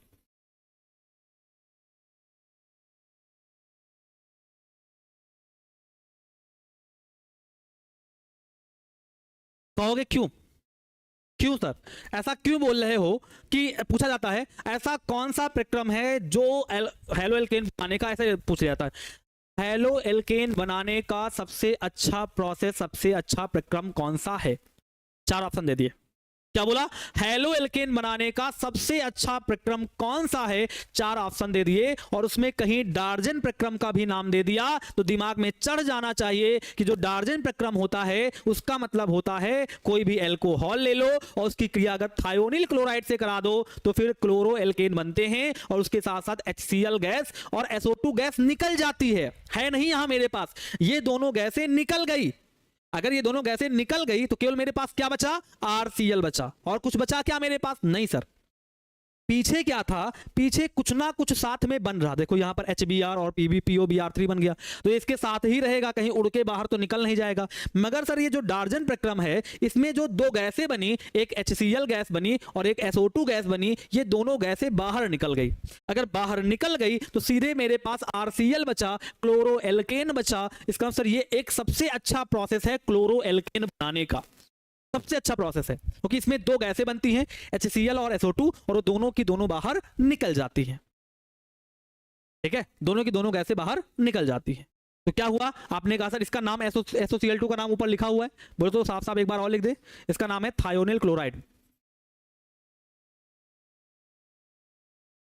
कहोगे क्यों, क्यों सर ऐसा क्यों बोल रहे हो, कि पूछा जाता है ऐसा कौन सा प्रक्रम है जो हेलो एल्केन बनाने का, ऐसे पूछा जाता है, हेलो एल्केन बनाने का सबसे अच्छा प्रोसेस, सबसे अच्छा प्रक्रम कौन सा है, 4 ऑप्शन दे दिए। क्या बोला, हेलो एल्केन बनाने का सबसे अच्छा प्रक्रम कौन सा है, 4 ऑप्शन दे दिए, और उसमें कहीं डार्जन प्रक्रम का भी नाम दे दिया। तो दिमाग में चढ़ जाना चाहिए कि जो डार्जन प्रक्रम होता है उसका मतलब होता है कोई भी एल्कोहल ले लो और उसकी क्रिया अगर थायोनिल क्लोराइड से करा दो तो फिर क्लोरो एल्केन बनते हैं, और उसके साथ साथ HCl गैस और SO2 गैस निकल जाती है नहीं यहां मेरे पास, ये दोनों गैसें निकल गई। अगर ये दोनों गैसें निकल गई तो केवल मेरे पास क्या बचा, RCl बचा, और कुछ बचा क्या मेरे पास, नहीं सर। पीछे क्या था, पीछे कुछ ना कुछ साथ में बन रहा। देखो यहाँ पर HBr और PbPOBr3 बन गया, तो इसके साथ ही रहेगा, कहीं उड़ के बाहर तो निकल नहीं जाएगा। मगर सर ये जो डार्जन प्रक्रम है, इसमें जो दो गैसें बनी, एक HCl गैस बनी और एक SO2 गैस बनी, ये दोनों गैसें बाहर निकल गई। अगर बाहर निकल गई तो सीधे मेरे पास RCl बचा, क्लोरो एल्केन बचा। इसका सर ये एक सबसे अच्छा प्रोसेस है क्लोरो एल्केन बनाने का, सबसे अच्छा प्रोसेस है, क्योंकि इसमें दो गैसें बनती हैं, HCl और SO2, और वो दोनों की दोनों बाहर निकल जाती हैं। ठीक है, दोनों की दोनों गैसें बाहर निकल जाती हैं। तो क्या हुआ, आपने कहा सर इसका नाम SOCl2 का नाम ऊपर लिखा हुआ है, बोले तो साफ साफ एक बार और लिख दे, इसका नाम है थायोनिल क्लोराइड।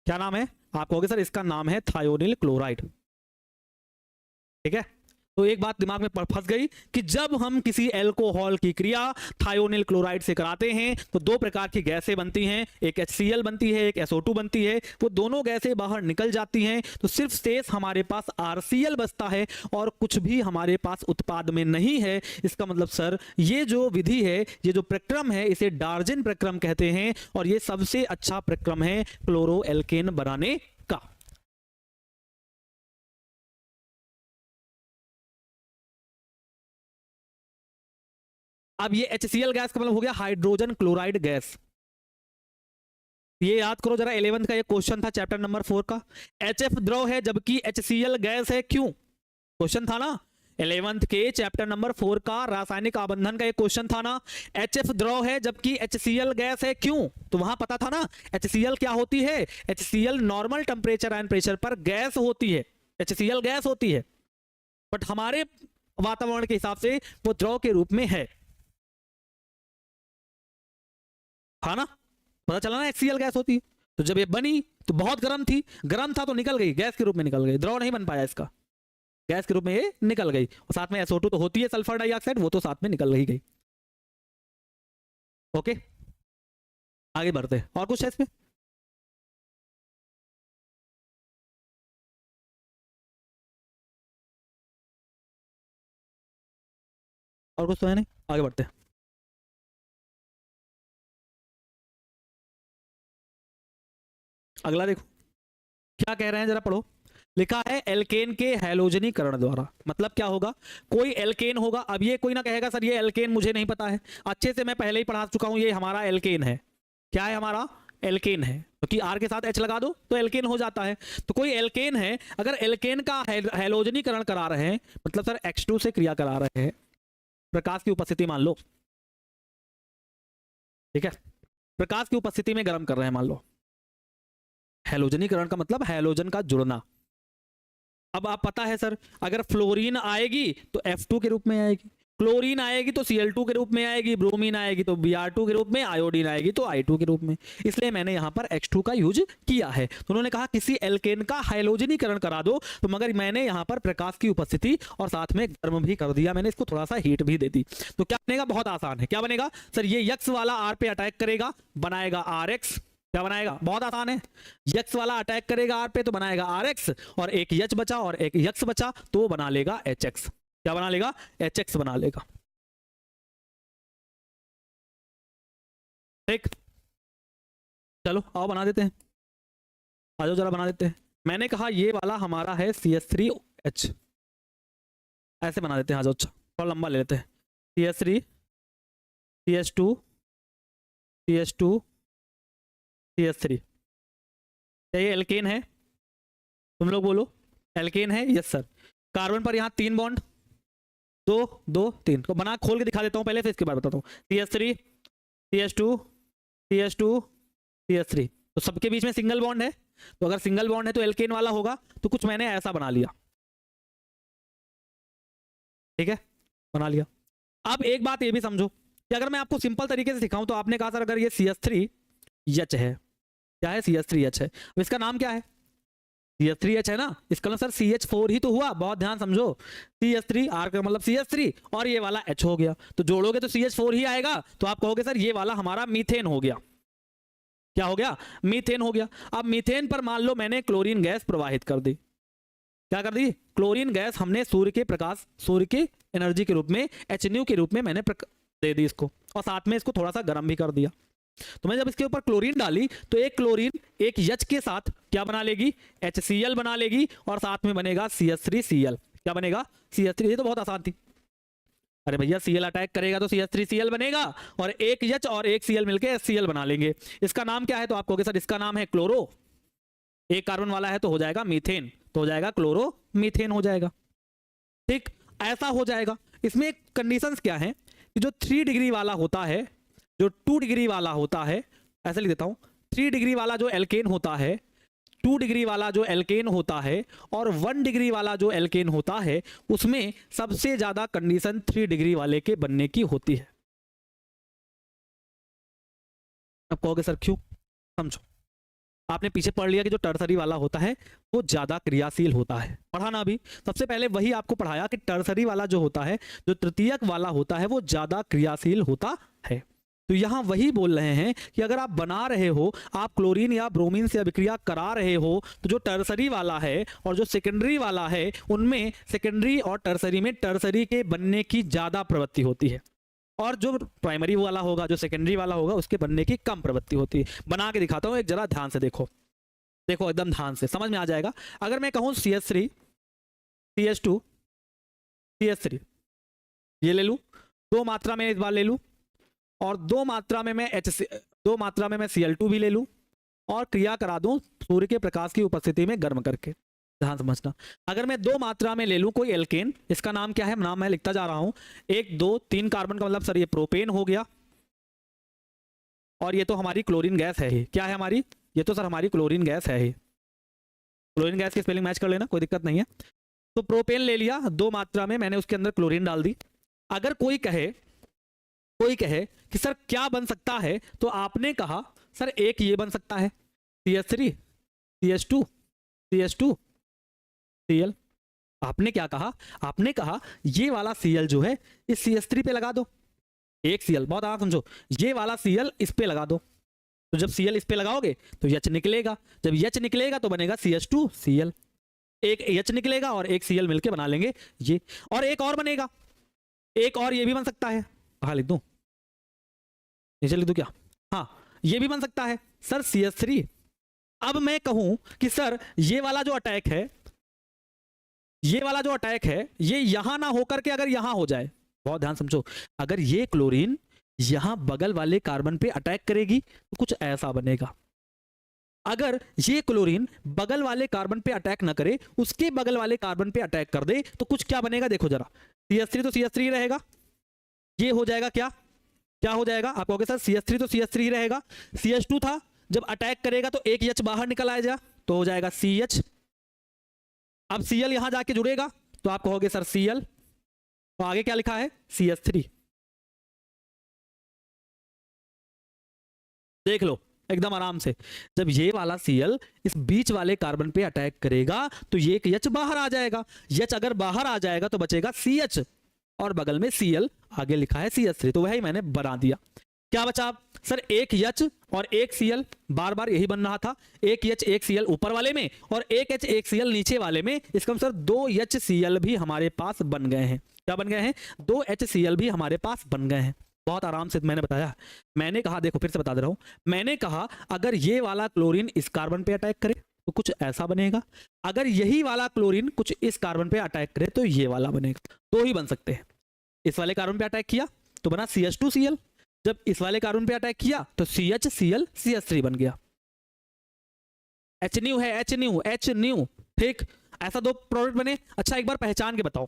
क्या नाम है, आप कहोगे सर इसका नाम है थायोनिल क्लोराइड। ठीक है, तो एक बात दिमाग में फंस गई कि जब हम किसी एल्कोहल की क्रिया थायोनिल क्लोराइड से कराते हैं तो दो प्रकार की गैसें बनती हैं, एक HCl बनती है, एक SO2 बनती है, वो दोनों गैसें बाहर निकल जाती हैं, तो सिर्फ शेष हमारे पास RCl बचता है और कुछ भी हमारे पास उत्पाद में नहीं है। इसका मतलब सर ये जो विधि है, ये जो प्रक्रम है, इसे डार्जन प्रक्रम कहते हैं और ये सबसे अच्छा प्रक्रम है क्लोरो एल्केन बनाने का। अब ये HCl गैस का मतलब हो गया हाइड्रोजन क्लोराइड गैस। ये याद करो जरा, 11th का ये क्वेश्चन था चैप्टर नंबर 4 का। HF द्रव है जबकि HCl गैस है, क्यों? क्वेश्चन था ना 11th के चैप्टर नंबर 4 का, रासायनिक आबंधन का एक क्वेश्चन था ना। HF द्रव है जबकि HCl गैस है, क्यों? तो वहां पता था ना HCl क्या होती है, HCl normal temperature and pressure पर गैस होती है, HCl गैस होती है, बट हमारे वातावरण के हिसाब से वो द्रव के रूप में है ना, पता चला ना HCl गैस होती है। तो जब ये बनी तो बहुत गर्म थी, गर्म था तो निकल गई, गैस के रूप में निकल गई, द्रव नहीं बन पाया इसका, गैस के रूप में ये निकल गई। और साथ में SO2 तो होती है सल्फर डाइऑक्साइड, वो तो साथ में निकल ही गई। ओके, आगे बढ़ते, और कुछ है इसमें? और कुछ तो है नहीं, आगे बढ़ते। अगला देखो क्या कह रहे हैं, जरा पढ़ो। लिखा है एल्केन के हैलोजनीकरण द्वारा, मतलब क्या होगा, कोई एल्केन होगा। अब ये कोई ना कहेगा सर ये एल्केन मुझे नहीं पता है, अच्छे से मैं पहले ही पढ़ा चुका हूं, ये हमारा एल्केन है। क्या है हमारा? एल्केन है, क्योंकि तो R के साथ H लगा दो तो एल्केन हो जाता है। तो कोई एल्केन है, अगर एल्केन का हैलोजनीकरण करा रहे हैं, मतलब सर H2 से क्रिया करा रहे हैं, प्रकाश की उपस्थिति मान लो, ठीक है, प्रकाश की उपस्थिति में गर्म कर रहे हैं मान लो। हैलोजनीकरण का मतलब हैलोजन का जुड़ना। अब आप पता है सर, अगर फ्लोरीन आएगी तो F2 के रूप में आएगी, क्लोरीन आएगी तो Cl2 के रूप में आएगी, ब्रोमीन आएगी तो Br2 के रूप में, आयोडीन आएगी तो I2 के रूप में। इसलिए मैंने यहां पर H2 का यूज किया है। तो उन्होंने कहा किसी एल्केन का हाइलोजनीकरण करा दो, तो मगर मैंने यहां पर प्रकाश की उपस्थिति और साथ में गर्म भी कर दिया, मैंने इसको थोड़ा सा हीट भी दे दी। तो क्या बनेगा, बहुत आसान है, क्या बनेगा सर, ये यक्स वाला R पे अटैक करेगा, बनाएगा RX। क्या बनाएगा, बहुत आसान है, यक्स वाला अटैक करेगा R पे तो बनाएगा RX, और एक H बचा और एक यक्स बचा तो बना लेगा HX। क्या बना लेगा, HX बना लेगा। ठीक, चलो आओ बना देते हैं, आ जाओ जरा बना देते हैं। मैंने कहा ये वाला हमारा है CH3H, ऐसे बना देते हैं, आ जाओ। अच्छा थोड़ा लंबा ले लेते हैं, CH3 CH2 CH2 CH3। क्या ये एल्केन है? तुम लोग बोलो एल्केन है? Yes sir. कार्बन पर यहाँ 3 बॉन्ड, 2 2 3 को बना खोल के दिखा देता हूँ पहले, फिर इसके बाद बताता हूँ। CH3 CH2 CH2 CH3, तो सबके बीच में सिंगल बॉन्ड है, तो अगर सिंगल बॉन्ड है तो एल्केन वाला होगा। तो कुछ मैंने ऐसा बना लिया, ठीक है, बना लिया। अब एक बात ये भी समझो कि अगर मैं आपको सिंपल तरीके से सिखाऊं, तो आपने कहा सर अगर ये CH3H है, क्या है, CH3H है, अब इसका नाम क्या है, CH3H है ना, इसका मतलब सर CH4 ही तो हुआ, बहुत ध्यान समझो। CH3 R का मतलब CH3 और ये वाला H हो गया, तो जोड़ोगे तो CH4 ही आएगा, तो आप कहोगे सर ये वाला हमारा मीथेन हो गया। क्या हो गया, मीथेन हो गया। अब मीथेन पर मान लो मैंने क्लोरीन गैस प्रवाहित कर दी, क्या कर दी, क्लोरीन गैस हमने सूर्य के प्रकाश, सूर्य के एनर्जी के रूप में HNU के रूप में मैंने दे दी इसको, और साथ में इसको थोड़ा सा गर्म भी कर दिया। तो मैं जब इसके ऊपर क्लोरीन डाली तो एक क्लोरीन एक H के साथ क्या बना लेगी, HCl बना लेगी और साथ में बनेगा CH3Cl। क्या बनेगा, CH3। ये तो बहुत आसान थी। अरे भैया Cl अटैक करेगा तो CH3Cl बनेगा और एक H और एक Cl मिलके HCl बना लेंगे। इसका नाम क्या है, तो आप कहोगे सर इसका नाम है क्लोरो। एक कार्बन वाला है तो हो जाएगा मीथेन, तो हो जाएगा क्लोरो मीथेन हो जाएगा। ठीक, ऐसा हो जाएगा। इसमें कंडीशंस क्या है कि जो 3 डिग्री वाला होता है, जो 2 डिग्री वाला होता है, ऐसे लिख देता हूं, 3 डिग्री वाला जो एल्केन होता है, 2 डिग्री वाला जो एल्केन होता है और 1 डिग्री वाला जो एल्केन होता है, उसमें सबसे ज्यादा कंडीशन 3 डिग्री वाले के बनने की होती है। अब कहोगे सर क्यों, समझो। आपने पीछे पढ़ लिया कि जो टर्सरी वाला होता है वो ज्यादा क्रियाशील होता है, पढ़ा ना अभी। सबसे पहले वही आपको पढ़ाया कि टर्सरी वाला जो होता है, जो तृतीयक वाला होता है, वो ज्यादा क्रियाशील होता है। तो यहां वही बोल रहे हैं कि अगर आप बना रहे हो, आप क्लोरीन या ब्रोमीन से अभिक्रिया करा रहे हो, तो जो टर्सरी वाला है और जो सेकेंडरी वाला है, उनमें सेकेंडरी और टर्सरी में टर्सरी के बनने की ज्यादा प्रवृत्ति होती है और जो प्राइमरी वाला होगा, जो सेकेंडरी वाला होगा, उसके बनने की कम प्रवृत्ति होती है। बना के दिखाता हूं, एक जरा ध्यान से देखो, देखो एकदम ध्यान से समझ में आ जाएगा। अगर मैं कहूं CH3 CH2 CH3 ये ले लूं, 2 मात्रा में इस बार ले लूं और 2 मात्रा में मैं Cl2 भी ले लूं और क्रिया करा दूं सूर्य के प्रकाश की उपस्थिति में गर्म करके। ध्यान समझना, अगर मैं 2 मात्रा में ले लूं कोई एल्केन, इसका नाम क्या है, नाम मैं लिखता जा रहा हूं, 1 2 3 कार्बन का मतलब सर ये प्रोपेन हो गया और ये तो हमारी क्लोरीन गैस है ही। क्या है हमारी, ये तो सर हमारी क्लोरीन गैस है ही। क्लोरीन गैस की स्पेलिंग मैच कर लेना, कोई दिक्कत नहीं है। तो प्रोपेन ले लिया 2 मात्रा में, मैंने उसके अंदर क्लोरीन डाल दी। अगर कोई कहे कि सर क्या बन सकता है, तो आपने कहा सर एक ये बन सकता है CH3 CH2 CH2 Cl। आपने क्या कहा, आपने कहा ये वाला Cl जो है इस CH3 पे लगा दो, एक Cl, बहुत आराम समझो, ये वाला Cl इस पे लगा दो। तो जब Cl इस पे लगाओगे तो H निकलेगा, जब H निकलेगा तो बनेगा CH2Cl। एक H निकलेगा और एक Cl मिलके बना लेंगे ये, और एक और बनेगा, एक और ये भी बन सकता है। हाँ लिख दूं, नीचे लिख दूं क्या, हाँ ये भी बन सकता है सर CH3। अब मैं कहूं कि सर ये वाला जो अटैक है, ये वाला जो अटैक है, ये यहां ना होकर के अगर यहां हो जाए, बहुत ध्यान समझो, अगर ये क्लोरीन यहां बगल वाले कार्बन पे अटैक करेगी तो कुछ ऐसा बनेगा। अगर ये क्लोरीन बगल वाले कार्बन पे अटैक ना करे, उसके बगल वाले कार्बन पे अटैक कर दे, तो कुछ क्या बनेगा, देखो जरा, CH3 तो CH3 रहेगा, ये हो जाएगा क्या, क्या हो जाएगा, आप कहोगे सर CH3 तो CH3 रहेगा, CH2 था, जब अटैक करेगा तो एक H बाहर निकल आएगा तो हो जाएगा CH। अब Cl यहां जाके जुड़ेगा तो आप कहोगे सर Cl, तो आगे क्या लिखा है CH3। देख लो एकदम आराम से, जब ये वाला Cl इस बीच वाले कार्बन पे अटैक करेगा तो ये एक H बाहर आ जाएगा, H अगर बाहर आ जाएगा तो बचेगा CH और बगल में Cl, आगे लिखा है CH3, तो वही मैंने बना दिया। क्या बचा सर, एक H और एक Cl, बार बार यही बन रहा था, एक H एक Cl ऊपर वाले में और एक H एक Cl नीचे वाले में, इसका मतलब सर 2 HCl भी हमारे पास बन गए हैं। क्या बन गए हैं, 2 HCl भी हमारे पास बन गए हैं। बहुत आराम से मैंने बताया, मैंने कहा, देखो फिर से बता दे रहा हूं, मैंने कहा अगर ये वाला क्लोरीन इस कार्बन पे अटैक करे तो कुछ ऐसा बनेगा, अगर यही वाला क्लोरीन कुछ इस कार्बन पे अटैक करे तो ये वाला बनेगा। 2 ही बन सकते हैं, इस वाले कार्बन पे अटैक किया तो बना CH2Cl, जब इस वाले कार्बन पे अटैक किया तो CHCl CH3 बन गया। HNu है, HNu, ठीक, ऐसा 2 प्रोडक्ट बने। अच्छा एक बार पहचान के बताओ,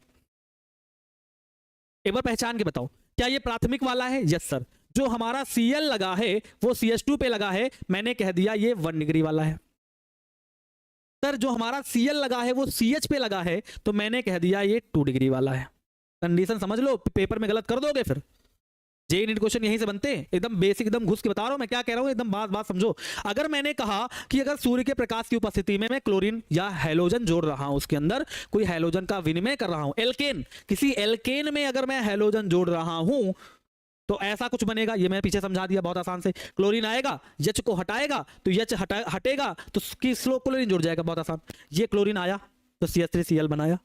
एक बार पहचान के बताओ, क्या ये प्राथमिक वाला है, यस सर। जो हमारा Cl लगा है वो CH2 पे लगा है, मैंने कह दिया ये 1 डिग्री वाला है। सर जो हमारा Cl लगा है वो CH पे लगा है, तो मैंने कह दिया ये 2 डिग्री वाला है। कंडीशन समझ लो, पेपर में गलत कर दोगे फिर। जेईई नीट क्वेश्चन यहीं से बनते हैं, एकदम बेसिक, एकदम घुस के बता रहा हूं मैं क्या कह रहा हूं, एकदम बात समझो। अगर मैंने कहा कि अगर सूर्य के प्रकाश की उपस्थिति में मैं क्लोरीन या हैलोजन जोड़ रहा हूं, उसके अंदर कोई हैलोजन का विनिमय कर रहा हूं, एल्केन, किसी एल्केन में अगर मैं हैलोजन जोड़ रहा हूं तो ऐसा कुछ बनेगा। ये मैं पीछे समझा दिया बहुत आसान से, क्लोरीन आएगा, H को हटाएगा तो H हटेगा तो स्लो क्लोरीन जुड़ जाएगा, बहुत आसान। ये क्लोरीन आया तो CH3Cl बनाया,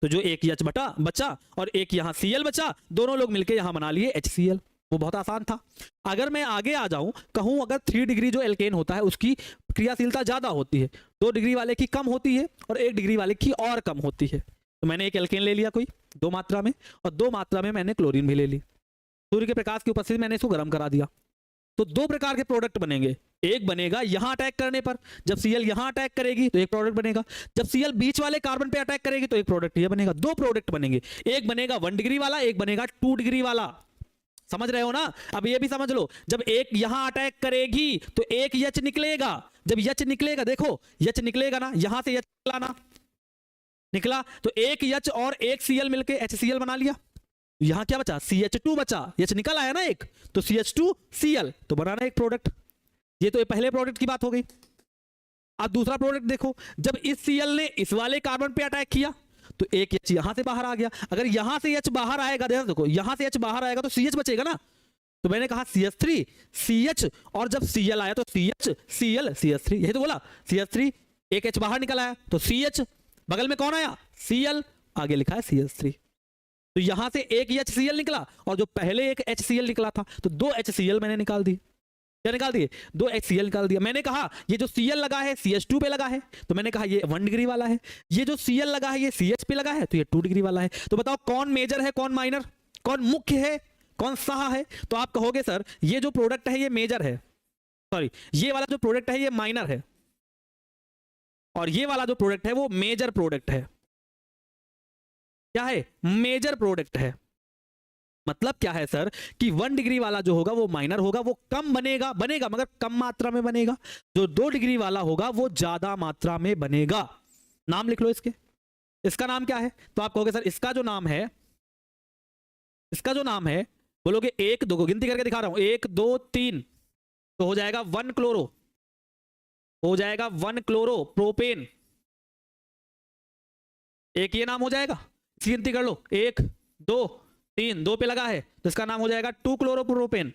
तो जो एक H बचा और एक यहाँ Cl बचा, दोनों लोग मिलके यहाँ बना लिए HCl। वो बहुत आसान था। अगर मैं आगे आ जाऊं, कहूं अगर 3 डिग्री जो एल्केन होता है उसकी क्रियाशीलता ज्यादा होती है, 2 डिग्री वाले की कम होती है और 1 डिग्री वाले की और कम होती है, तो मैंने एक एल्केन ले लिया कोई 2 मात्रा में, और 2 मात्रा में मैंने क्लोरीन भी ले ली। सूर्य के प्रकाश की उपस्थिति में मैंने इसको गर्म करा दिया, तो 2 प्रकार के प्रोडक्ट बनेंगे। एक बनेगा यहां अटैक करने पर, जब Cl यहां अटैक करेगी तो एक प्रोडक्ट बनेगा, जब Cl बीच वाले कार्बन पे अटैक करेगी तो एक प्रोडक्ट ये बनेगा। 2 प्रोडक्ट बनेंगे, एक बनेगा 1 डिग्री वाला, एक बनेगा 2 डिग्री वाला। समझ रहे हो ना? अब ये भी समझ लो, जब एक यहां अटैक करेगी तो एक H निकलेगा, जब H निकलेगा, देखो H निकलेगा ना, यहां से H निकला ना, निकला तो एक H और एक Cl मिलके HCl बना लिया। यहां क्या बचा? CH2 बचा, H निकल आया ना एक, तो CH2Cl तो बनाना एक प्रोडक्ट। ये तो ये पहले प्रोडक्ट की बात हो गई। अब दूसरा प्रोडक्ट देखो, जब इस Cl ने इस वाले कार्बन पे अटैक किया तो एक H यहां से बाहर आ गया। अगर यहां से H बाहर आएगा, देखो यहां से H बाहर आएगा तो CH बचेगा ना, तो मैंने कहा CH3 CH, और जब Cl आया तो CH Cl CH3, यही तो बोला CH3, एक H बाहर निकल आया तो CH, बगल में कौन आया? Cl, आगे लिखा है CH3। तो यहां से एक HCl निकला और जो पहले एक HCl निकला था तो 2 HCl मैंने निकाल दी। क्या निकाल दिए? 2 HCl निकाल दिया। मैंने कहा ये जो Cl लगा है CH2 पे लगा है, तो मैंने कहा ये 1 डिग्री वाला है, ये जो Cl लगा है ये CH पे लगा है तो ये 2 डिग्री वाला है। तो बताओ कौन मेजर है, कौन माइनर, कौन मुख्य है, कौन सहा है? तो आप कहोगे सर ये जो प्रोडक्ट है ये मेजर है, सॉरी ये वाला जो प्रोडक्ट है ये माइनर है, और ये वाला जो प्रोडक्ट है वो मेजर प्रोडक्ट है। क्या है? मेजर प्रोडक्ट है। मतलब क्या है सर कि 1 डिग्री वाला जो होगा वो माइनर होगा, वो कम बनेगा, बनेगा मगर कम मात्रा में बनेगा। जो 2 डिग्री वाला होगा वो ज्यादा मात्रा में बनेगा। नाम लिख लो इसके, इसका नाम क्या है? तो आप कहोगे सर इसका जो नाम है, इसका जो नाम है, बोलोगे 1 2 को गिनती करके दिखा रहा हूं, 1 2 3, तो हो जाएगा 1 क्लोरो, हो जाएगा 1 क्लोरो प्रोपेन, एक ये नाम हो जाएगा। इसकी गिनती कर लो, 1 2 3, 2 पे लगा है तो इसका नाम हो जाएगा 2 क्लोरोप्रोपेन।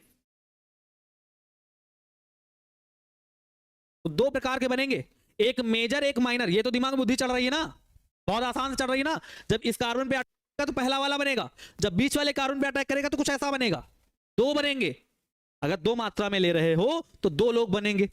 तो 2 प्रकार के बनेंगे, एक मेजर एक माइनर। ये तो दिमाग में बुद्धि चल रही है ना, बहुत आसान से चल रही है ना। जब इस कार्बन पे अटैक करेगा तो पहला वाला बनेगा, जब बीच वाले कार्बन पे अटैक करेगा तो कुछ ऐसा बनेगा, 2 बनेंगे। अगर 2 मात्रा में ले रहे हो तो 2 लोग बनेंगे,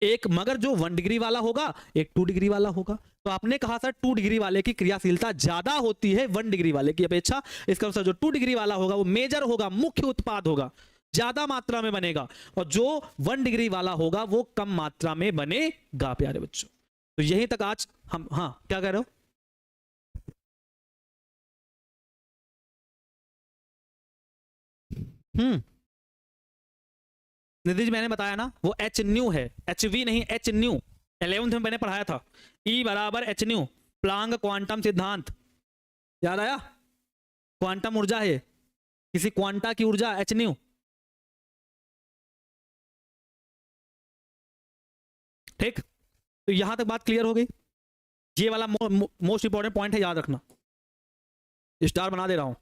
एक मगर जो 1 डिग्री वाला होगा, एक 2 डिग्री वाला होगा। तो आपने कहा सर 2 डिग्री वाले की क्रियाशीलता ज्यादा होती है 1 डिग्री वाले की अपेक्षा, इसका मतलब जो 2 डिग्री वाला होगा वो मेजर होगा, मुख्य उत्पाद होगा, ज्यादा मात्रा में बनेगा, और जो 1 डिग्री वाला होगा वो कम मात्रा में बनेगा। प्यारे बच्चों, तो यहीं तक आज हम, हाँ क्या कह रहे हो? निधि जी मैंने बताया ना वो एच न्यू है, एच वी नहीं, एच न्यू। 11th में मैंने पढ़ाया था, E बराबर एच न्यू, प्लांक क्वांटम सिद्धांत, याद आया? क्वांटम ऊर्जा है, किसी क्वांटा की ऊर्जा एच न्यू। ठीक, तो यहां तक बात क्लियर हो गई। ये वाला मोस्ट इंपॉर्टेंट पॉइंट है, याद रखना, स्टार बना दे रहा हूं।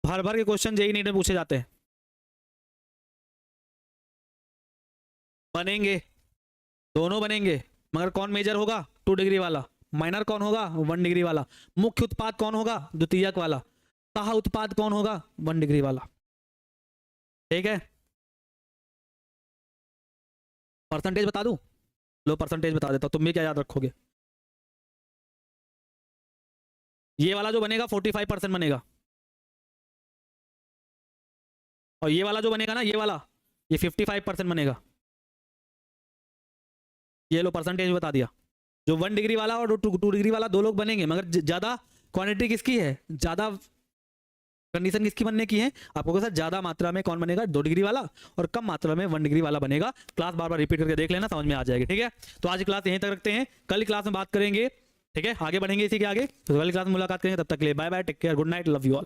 भर भर के क्वेश्चन जेई नीट में पूछे जाते हैं, बनेंगे, दोनों बनेंगे, मगर कौन मेजर होगा? 2 डिग्री वाला। माइनर कौन होगा? 1 डिग्री वाला। मुख्य उत्पाद कौन होगा? द्वितीयक वाला। सह उत्पाद कौन होगा? 1 डिग्री वाला। ठीक है, परसेंटेज बता दूं? लो परसेंटेज बता देता हूं, तुम भी क्या याद रखोगे। ये वाला जो बनेगा 45% बनेगा, और ये वाला जो बनेगा ना, ये वाला, ये 55% बनेगा। ये लो परसेंटेज बता दिया। जो 1 डिग्री वाला और 2 डिग्री वाला 2 लोग बनेंगे, मगर ज्यादा क्वांटिटी किसकी है, ज्यादा कंडीशन किसकी बनने की है? आपको सर ज्यादा मात्रा में कौन बनेगा? 2 डिग्री वाला, और कम मात्रा में 1 डिग्री वाला बनेगा। क्लास बार बार रिपीट करके देख लेना, समझ में आ जाएगी। ठीक है, तो आज क्लास यहीं तक रखते हैं, कल क्लास में बात करेंगे। ठीक है, आगे बढ़ेंगे इसी के आगे, तो कल क्लास में मुलाकात करेंगे। तब तक के लिए bye bye, take care, good night, love you all.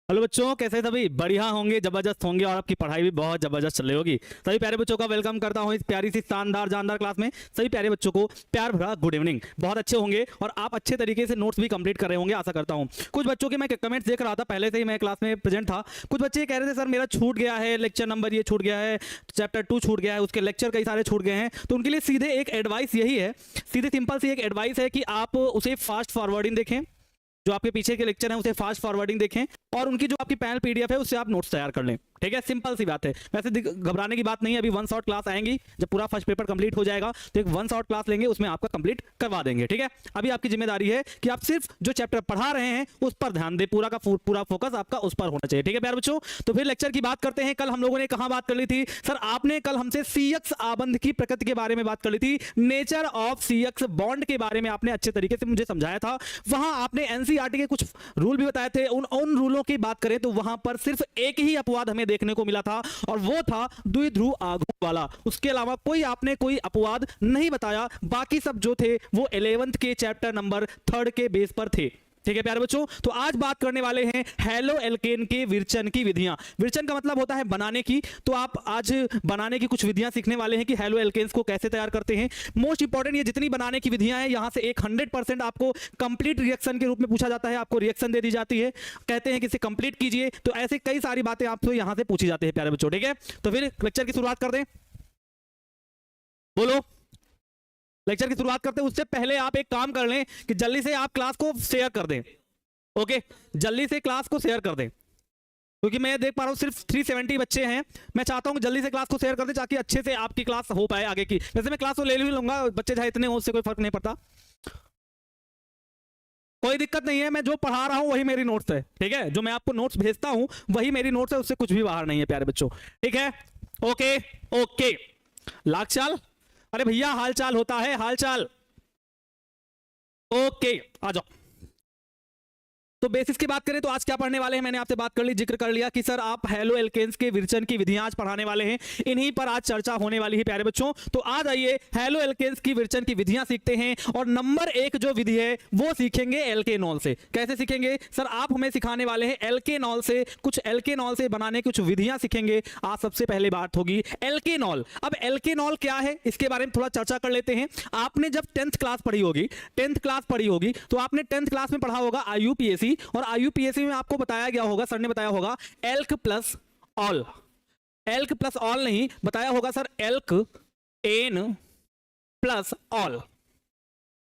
Hello बच्चों, कैसे सभी? बढ़िया होंगे, जबरदस्त होंगे और आपकी पढ़ाई भी बहुत जबरदस्त चल रही होगी। सभी प्यारे बच्चों का वेलकम करता हूं इस प्यारी सी शानदार जानदार क्लास में। सभी प्यारे बच्चों को प्यार भरा गुड इवनिंग। बहुत अच्छे होंगे और आप अच्छे तरीके से नोट्स भी कंप्लीट कर रहे होंगे, आशा करता हूं। कुछ बच्चों के मैं कमेंट्स देख रहा था, पहले से ही मैं क्लास में प्रेजेंट था। कुछ बच्चे कह रहे थे सर मेरा छूट गया है लेक्चर नंबर, ये छूट गया है, चैप्टर 2 छूट गया है, उसके लेक्चर कई सारे छूट गए हैं। तो उनके लिए सीधे एक एडवाइस यही है, सीधे सिंपल सी एक एडवाइस है कि आप उसे फास्ट फॉरवर्डिंग देखें, जो आपके पीछे के लेक्चर हैं उसे फास्ट फॉरवर्डिंग देखें और उनकी जो आपकी पैनल पीडीएफ है उससे आप नोट्स तैयार कर लें। ठीक है, सिंपल सी बात है। वैसे घबराने की बात नहीं है, अभी वन शॉट क्लास आएंगी, जब पूरा फर्स्ट पेपर कंप्लीट हो जाएगा तो एक वन शॉट क्लास लेंगे, उसमें आपका कंप्लीट करवा देंगे। ठीक है, अभी आपकी जिम्मेदारी है कि आप सिर्फ जो चैप्टर पढ़ा रहे हैं उस पर ध्यान दें, पूरा का पूरा फोकस आपका उस पर होना चाहिए। ठीक है प्यारे बच्चों, तो फिर लेक्चर की बात करते हैं। कल हम लोगों ने कहां बात कर ली थी सर? आपने कल हमसे सीएक्स आबंध की प्रकृति के बारे में बात कर ली थी, नेचर ऑफ सीएक्स बॉन्ड के बारे में आपने अच्छे तरीके से मुझे समझाया था। वहां आपने एनसीईआरटी के कुछ रूल भी बताए थे। उन रूलों की बात करें तो वहां पर सिर्फ एक ही अपवाद हमें देखने को मिला था और वो था द्विध्रुव आघूर्ण वाला। उसके अलावा आपने कोई अपवाद नहीं बताया। बाकी सब जो थे वो 11th के चैप्टर नंबर 3 के बेस पर थे। ठीक है प्यारे बच्चों, तो आज बात करने वाले हैं हैलो एल्केन के विरचन की विधियां। विरचन का मतलब होता है बनाने की, तो आप आज बनाने की कुछ विधियां सीखने वाले हैं कि हैलो एल्केन्स को कैसे तैयार करते हैं। मोस्ट इंपॉर्टेंट, ये जितनी बनाने की विधियां हैं यहां से एक 100% आपको कंप्लीट रिएक्शन के रूप में पूछा जाता है। आपको रिएक्शन दे दी जाती है, कहते हैं कि इसे कंप्लीट कीजिए, तो ऐसे कई सारी बातें आपसे यहां से पूछी जाती है प्यारे बच्चों। ठीक है, तो फिर लेक्चर की शुरुआत कर दें। बोलो, लेक्चर की शुरुआत करते हैं उससे पहले आप एक काम कर लें कि जल्दी से आप क्लास को शेयर कर दें। ओके, जल्दी से क्लास को शेयर कर दें, क्योंकि मैं देख पा रहा हूं सिर्फ 370 बच्चे हैं। मैं चाहता हूं कि जल्दी से क्लास को शेयर कर दें ताकि अच्छे से आपकी क्लास हो पाए आगे की। वैसे मैं क्लास तो ले लूंगा, बच्चे चाहे इतने हो उससे कोई फर्क नहीं पड़ता, कोई दिक्कत नहीं है। मैं जो पढ़ा रहा हूं वही मेरी नोट्स है। ठीक है, जो मैं आपको नोट्स भेजता हूं वही मेरी नोट्स है, उससे कुछ भी बाहर नहीं है प्यारे बच्चों। ठीक है, ओके ओके। लाक्षाल, अरे भैया हाल चाल होता है, हाल चाल। ओके, आ जाओ। तो बेसिस की बात करें तो आज क्या पढ़ने वाले हैं, मैंने आपसे बात कर ली, जिक्र कर लिया कि सर आप हैलो एल्केन्स के विरचन की विधियां आज पढ़ाने वाले हैं। इन्हीं पर आज चर्चा होने वाली है प्यारे बच्चों। तो आज आइए हैलो एल्केन्स की विरचन की विधियां सीखते हैं और नंबर 1 जो विधि है वो सीखेंगे एल्केनॉल से। कैसे सीखेंगे सर? आप हमें सिखाने वाले हैं एल्केनॉल से, कुछ एल्केनॉल से बनाने कुछ विधियां सीखेंगे। आज सबसे पहले बात होगी एल्केनॉल। अब एल्केनॉल क्या है इसके बारे में थोड़ा चर्चा कर लेते हैं। आपने जब 10th क्लास पढ़ी होगी, 10th क्लास पढ़ी होगी तो आपने 10th क्लास में पढ़ा होगा आईयूपीएसी, और आईयूपीएसी में आपको बताया गया होगा, सर ने बताया होगा alk plus ol. Alk plus ol नहीं बताया होगा sir, alk ane plus ol,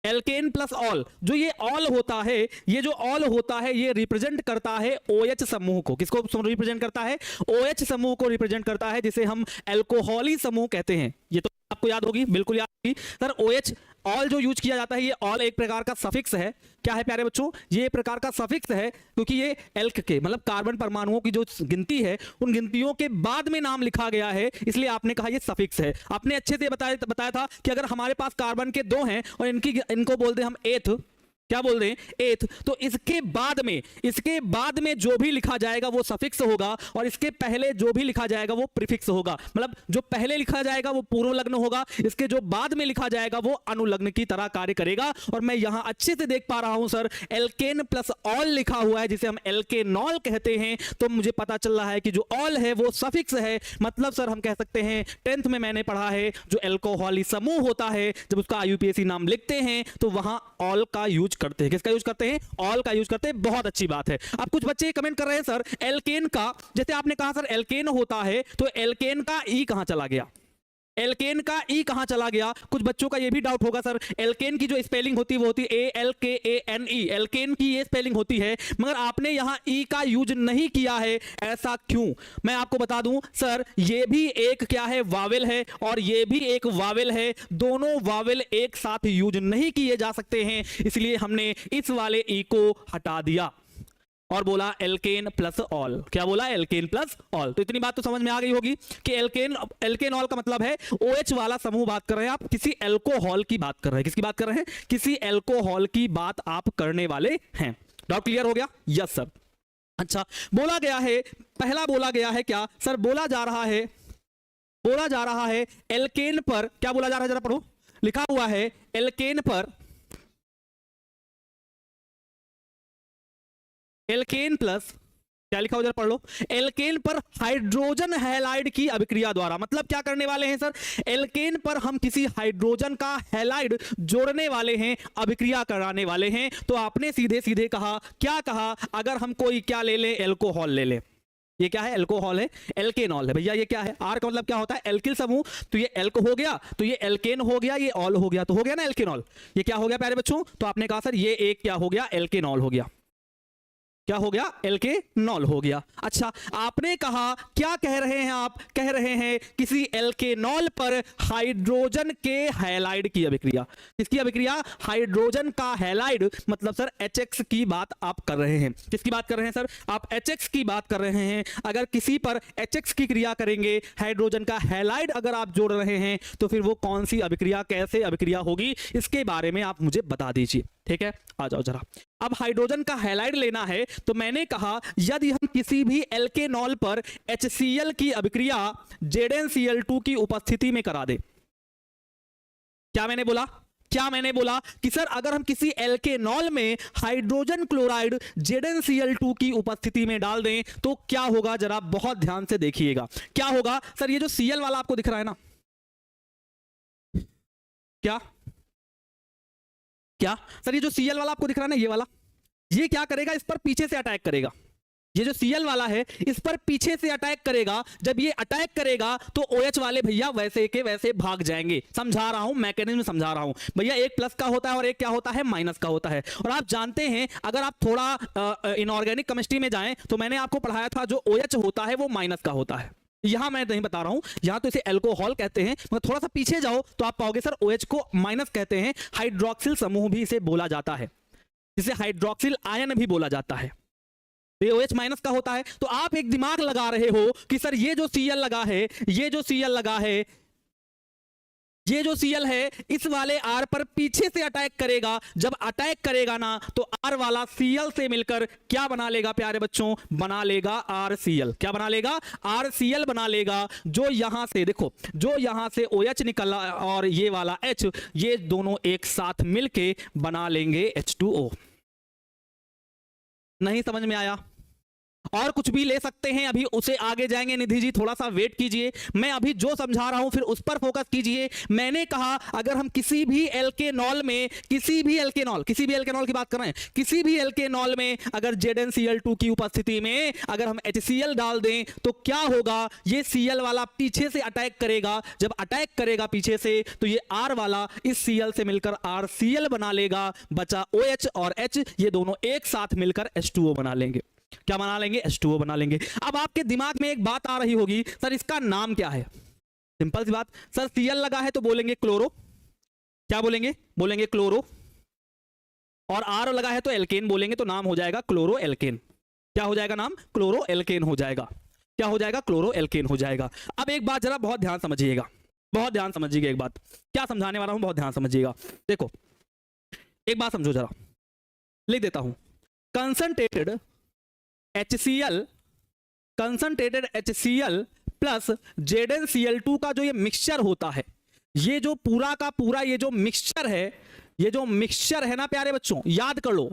alkane plus ol. जो ये ऑल होता है, ये जो ऑल होता है ये रिप्रेजेंट करता है OH समूह को। किसको रिप्रेजेंट करता है? OH समूह को रिप्रेजेंट करता है, जिसे हम एल्कोहली समूह कहते हैं। ये तो आपको याद होगी, बिल्कुल याद होगी सर। OH ऑल जो यूज किया जाता है, ये ऑल एक प्रकार का सफिक्स है। क्या है प्यारे बच्चों? ये एक प्रकार का सफिक्स है, क्योंकि ये एल्क के मतलब कार्बन परमाणुओं की जो गिनती है उन गिनतियों के बाद में नाम लिखा गया है, इसलिए आपने कहा ये सफिक्स है। आपने अच्छे से बताया था कि अगर हमारे पास कार्बन के 2 हैं और इनको बोल दें हम एथ, क्या बोल रहे हैं? एथ, तो इसके बाद में जो भी लिखा जाएगा वो सफिक्स होगा और इसके पहले जो भी लिखा जाएगा वो प्रीफिक्स होगा। मतलब जो पहले लिखा जाएगा वो पूर्वलग्न होगा, इसके जो बाद में लिखा जाएगा वो अनुलग्न की तरह कार्य करेगा। और मैं यहां अच्छे से देख पा रहा हूं सर, एल्केन प्लस ऑल लिखा हुआ है, जिसे हम एल्केनॉल कहते हैं। तो मुझे पता चल रहा है कि जो ऑल है वो सफिक्स है। मतलब सर हम कह सकते हैं 10th में मैंने पढ़ा है, जो एल्कोहली समूह होता है जब उसका आईयूपीएसी नाम लिखते हैं तो वहां ऑल का यूज करते हैं। किसका यूज करते हैं? ऑल का यूज करते हैं। बहुत अच्छी बात है। अब कुछ बच्चे कमेंट कर रहे हैं सर एल्केन का, जैसे आपने कहा सर एल्केन होता है तो एल्केन का ई कहां चला गया? एल्केन का ई कहां चला गया? कुछ बच्चों का यह भी डाउट होगा सर, एल्केन की जो स्पेलिंग होती है वो होती है ALKANE, एल्केन की ये स्पेलिंग होती है, मगर आपने यहां ई का यूज नहीं किया है, ऐसा क्यों? मैं आपको बता दूं सर, ये भी एक क्या है? वावेल है और ये भी एक वावेल है। दोनों वावेल एक साथ यूज नहीं किए जा सकते हैं, इसलिए हमने इस वाले ई को हटा दिया और बोला एल्केन प्लस ऑल। क्या बोला? Alkane plus ol. तो इतनी बात तो समझ में आ गई होगी कि एल्केनॉल का मतलब है OH वाला समूह बात कर रहे हैं आप, किसी एल्कोहल की बात कर रहे हैं। किसकी बात कर रहे हैं? किसी एल्कोहल की बात आप करने वाले हैं। डाउट क्लियर हो गया? Yes sir. अच्छा, बोला गया है, पहला बोला गया है क्या सर? बोला जा रहा है एल्केन पर, क्या बोला जा रहा है? जरा पढ़ो, लिखा हुआ है एल्केन पर एल्केन प्लस क्या लिखा हो जरा पढ़ लो। एल्केन पर हाइड्रोजन हैलाइड की अभिक्रिया द्वारा, मतलब क्या करने वाले हैं सर, एल्केन पर हम किसी हाइड्रोजन का हैलाइड जोड़ने वाले हैं, अभिक्रिया कराने वाले हैं। तो आपने सीधे सीधे कहा, क्या कहा, अगर हम कोई क्या ले लें, एल्कोहल ले लें। ये क्या है, एल्कोहल है, एल्केनॉल है भैया। ये क्या है, आर का मतलब क्या होता है, एल्किल समूह। तो ये एल्क हो गया, तो ये एल्केन हो गया, ये ऑल हो गया, तो हो गया ना एल्केनॉल। ये क्या हो गया प्यारे बच्चों, तो आपने कहा सर ये एक क्या हो गया, एल्केनॉल हो गया। क्या हो गया, एल्केनॉल हो गया। अच्छा, आपने कहा क्या कह रहे हैं आप, कह रहे हैं किसी एल्केनॉल पर हाइड्रोजन के हैलाइड की अभिक्रिया। किसकी अभिक्रिया, हाइड्रोजन का हैलाइड, मतलब सर HX की बात आप कर रहे हैं। किसकी बात कर रहे हैं सर, आप HX की बात कर रहे हैं। अगर किसी पर HX की क्रिया करेंगे, हाइड्रोजन का हैलाइड अगर आप जोड़ रहे हैं, तो फिर वो कौन सी अभिक्रिया, कैसे अभिक्रिया होगी, इसके बारे में आप मुझे बता दीजिए। ठीक है, आ जाओ जरा। अब हाइड्रोजन का हैलाइड लेना है, तो मैंने कहा यदि हम किसी भी एल्केनॉल पर HCl की अभिक्रिया ZnCl2 की उपस्थिति में करा दे। क्या मैंने बोला, क्या मैंने बोला कि सर अगर हम किसी एल्केनॉल में हाइड्रोजन क्लोराइड ZnCl2 की उपस्थिति में डाल दें तो क्या होगा, जरा बहुत ध्यान से देखिएगा। क्या होगा सर, ये जो Cl वाला आपको दिख रहा है ना, क्या क्या सर, ये जो Cl वाला आपको दिख रहा है ना, ये वाला, ये क्या करेगा, इस पर पीछे से अटैक करेगा। ये जो Cl वाला है इस पर पीछे से अटैक करेगा। जब ये अटैक करेगा तो OH वाले भैया वैसे के वैसे भाग जाएंगे। समझा रहा हूं, मैकेनिज्म समझा रहा हूं भैया। एक प्लस का होता है और एक क्या होता है, माइनस का होता है। और आप जानते हैं, अगर आप थोड़ा इनऑर्गेनिक केमिस्ट्री में जाएं तो मैंने आपको पढ़ाया था, जो OH होता है वो माइनस का होता है। यहां मैं नहीं बता रहा हूं, यहां तो इसे एल्कोहल कहते हैं, मगर थोड़ा सा पीछे जाओ तो आप पाओगे सर OH को माइनस कहते हैं। हाइड्रोक्सिल समूह भी इसे बोला जाता है, जिसे हाइड्रोक्सिल आयन भी बोला जाता है। तो ये OH माइनस का होता है। तो आप एक दिमाग लगा रहे हो कि सर ये जो Cl लगा है, ये जो Cl लगा है, ये जो Cl है, इस वाले R पर पीछे से अटैक करेगा। जब अटैक करेगा ना, तो R वाला Cl से मिलकर क्या बना लेगा प्यारे बच्चों, बना लेगा RCl। क्या बना लेगा, RCl बना लेगा। जो यहां से देखो, जो यहां से OH निकला और ये वाला H, ये दोनों एक साथ मिलके बना लेंगे H2O। नहीं समझ में आया, और कुछ भी ले सकते हैं, अभी उसे आगे जाएंगे। निधि जी थोड़ा सा वेट कीजिए, मैं अभी जो समझा रहा हूं फिर उस पर फोकस कीजिए। मैंने कहा अगर हम किसी भी एल्केनॉल में, किसी भी एल्केनॉल की बात कर रहे हैं, किसी भी एल्केनॉल में अगर ZnCl2 की उपस्थिति में अगर हम HCl डाल दें तो क्या होगा, ये Cl वाला पीछे से अटैक करेगा। जब अटैक करेगा पीछे से, तो ये R वाला इस Cl से मिलकर RCl बना लेगा। बचा OH और H, ये दोनों एक साथ मिलकर H2O बना लेंगे। क्या बना लेंगे, H2O बना लेंगे। अब आपके दिमाग में एक बात आ रही होगी, सर इसका नाम क्या है। सिंपल सी बात, सर Cl लगा है तो बोलेंगे क्लोरो। क्या बोलेंगे, बोलेंगे क्लोरो। और R लगा है तो एल्केन बोलेंगे, तो नाम हो जाएगा क्लोरो एल्केन। क्या हो जाएगा नाम, क्लोरो एल्केन हो जाएगा। क्या हो जाएगा, क्लोरो एल्केन हो जाएगा। अब एक बात जरा बहुत ध्यान समझिएगा, बहुत ध्यान समझिएगा। एक बात क्या समझाने वाला हूं, बहुत ध्यान समझिएगा। देखो एक बात समझो जरा, लिख देता हूं। कंसंट्रेटेड HCl प्लस ZnCl2 का जो ये मिक्सचर होता है, ये जो पूरा का पूरा ये जो मिक्सचर है, ये जो मिक्सचर है ना प्यारे बच्चों, याद कर लो।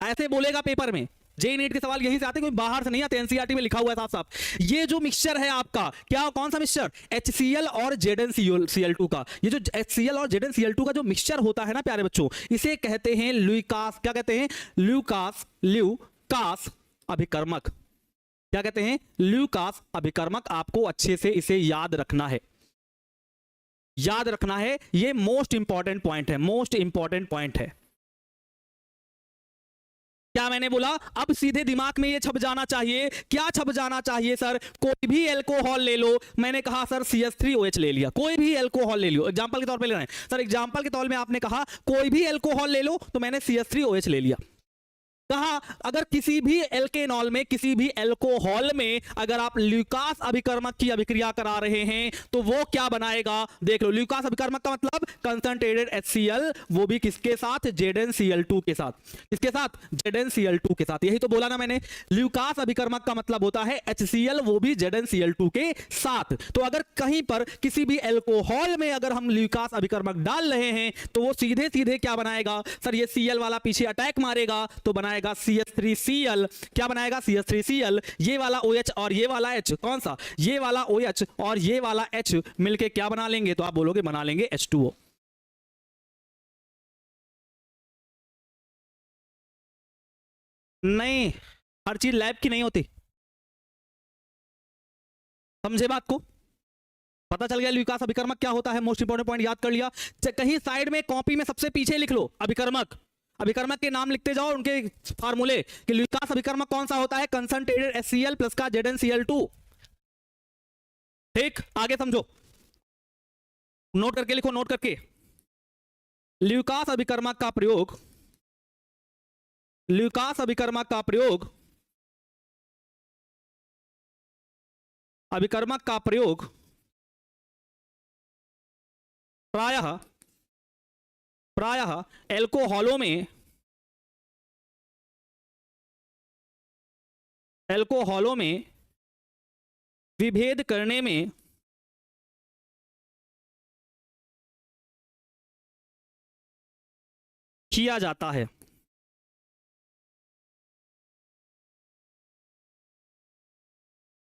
ऐसे बोलेगा पेपर में, JEE नीट के सवाल यहीं से आते, कोई बाहर से नहीं आते, NCERT में लिखा हुआ है साफ साफ। ये जो मिक्सचर है आपका, क्या कौन सा मिक्सचर, HCl और ZnCl2 का। ये जो HCl और ZnCl2 का जो मिक्सचर होता है ना प्यारे बच्चों, इसे कहते हैं ल्यूकास। क्या कहते हैं, ल्यूकास अभिकर्मक। क्या कहते हैं, ल्यूकास अभिकर्मक। आपको अच्छे से इसे याद रखना है, याद रखना है। ये मोस्ट इंपॉर्टेंट पॉइंट है, मोस्ट इंपॉर्टेंट पॉइंट है। क्या मैंने बोला, अब सीधे दिमाग में ये छप जाना चाहिए। क्या छप जाना चाहिए सर, कोई भी एल्कोहल ले लो। मैंने कहा सर CH3OH ले लिया, कोई भी एल्कोहल ले लो, एग्जांपल के तौर पे ले रहे हैं सर, एग्जांपल के तौर में आपने कहा कोई भी एल्कोहल ले लो, तो मैंने CH3OH ले लिया। कहा अगर किसी भी एल्केनॉल में, किसी भी एल्कोहल में अगर आप ल्यूकास अभिकर्मक की अभिक्रिया करा रहे हैं तो वो क्या बनाएगा, देख लो। ल्यूकास अभिकर्मक का मतलब कंसंट्रेटेड HCl, वो भी किसके साथ, ZnCl2 के साथ। किसके साथ, ZnCl2 के साथ। यही तो बोला ना मैंने, ल्यूकास अभिकर्मक का मतलब होता है HCl, वो भी ZnCl2 के साथ। तो अगर कहीं पर किसी भी एल्कोहल में अगर हम ल्यूकास अभिकर्मक डाल रहे हैं तो वो सीधे सीधे क्या बनाएगा सर, ये Cl वाला पीछे अटैक मारेगा तो बनाएगा बनाएगा CH3Cl। क्या बनाएगा? CH3Cl। ये वाला OH और ये वाला H, कौन सा? ये वाला OH और ये वाला H मिलके क्या बना लेंगे? तो आप बोलोगे बना लेंगे H2O। नहीं, हर चीज लैब की नहीं होती, समझे बात को? पता चल गया ल्यूकास अभिकर्मक क्या होता है? मोस्ट इंपोर्टेंट पॉइंट याद कर लिया। कहीं साइड में कॉपी में सबसे पीछे लिख लो अभिकर्मक, अभिकर्मक के नाम लिखते जाओ, उनके फार्मूले कि ल्यूकास अभिकर्मक कौन सा होता है? कंसंट्रेटेड HCl प्लस का ZnCl2। ठीक, आगे समझो, नोट करके लिखो, नोट करके। ल्यूकास अभिकर्मक का प्रयोग, ल्यूकास अभिकर्मक का प्रयोग, अभिकर्मक का प्रयोग प्रायः एल्कोहलों में विभेद करने में किया जाता है।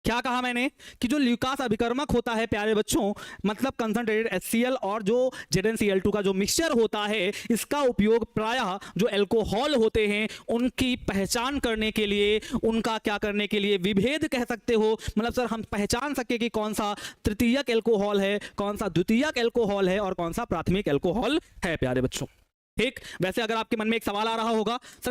क्या कहा मैंने? कि जो ल्यूकास अभिकर्मक होता है प्यारे बच्चों, मतलब कंसंट्रेटेड HCl और जो ZnCl2 का जो मिक्सचर होता है, इसका उपयोग प्रायः जो अल्कोहल होते हैं उनकी पहचान करने के लिए, उनका क्या करने के लिए, विभेद कह सकते हो, मतलब सर हम पहचान सके कि कौन सा तृतीयक अल्कोहल है, कौन सा द्वितीयक अल्कोहल है और कौन सा प्राथमिक अल्कोहल है प्यारे बच्चों। ठीक, वैसे अगर आपके मन में एक सवाल आ रहा होगा, सर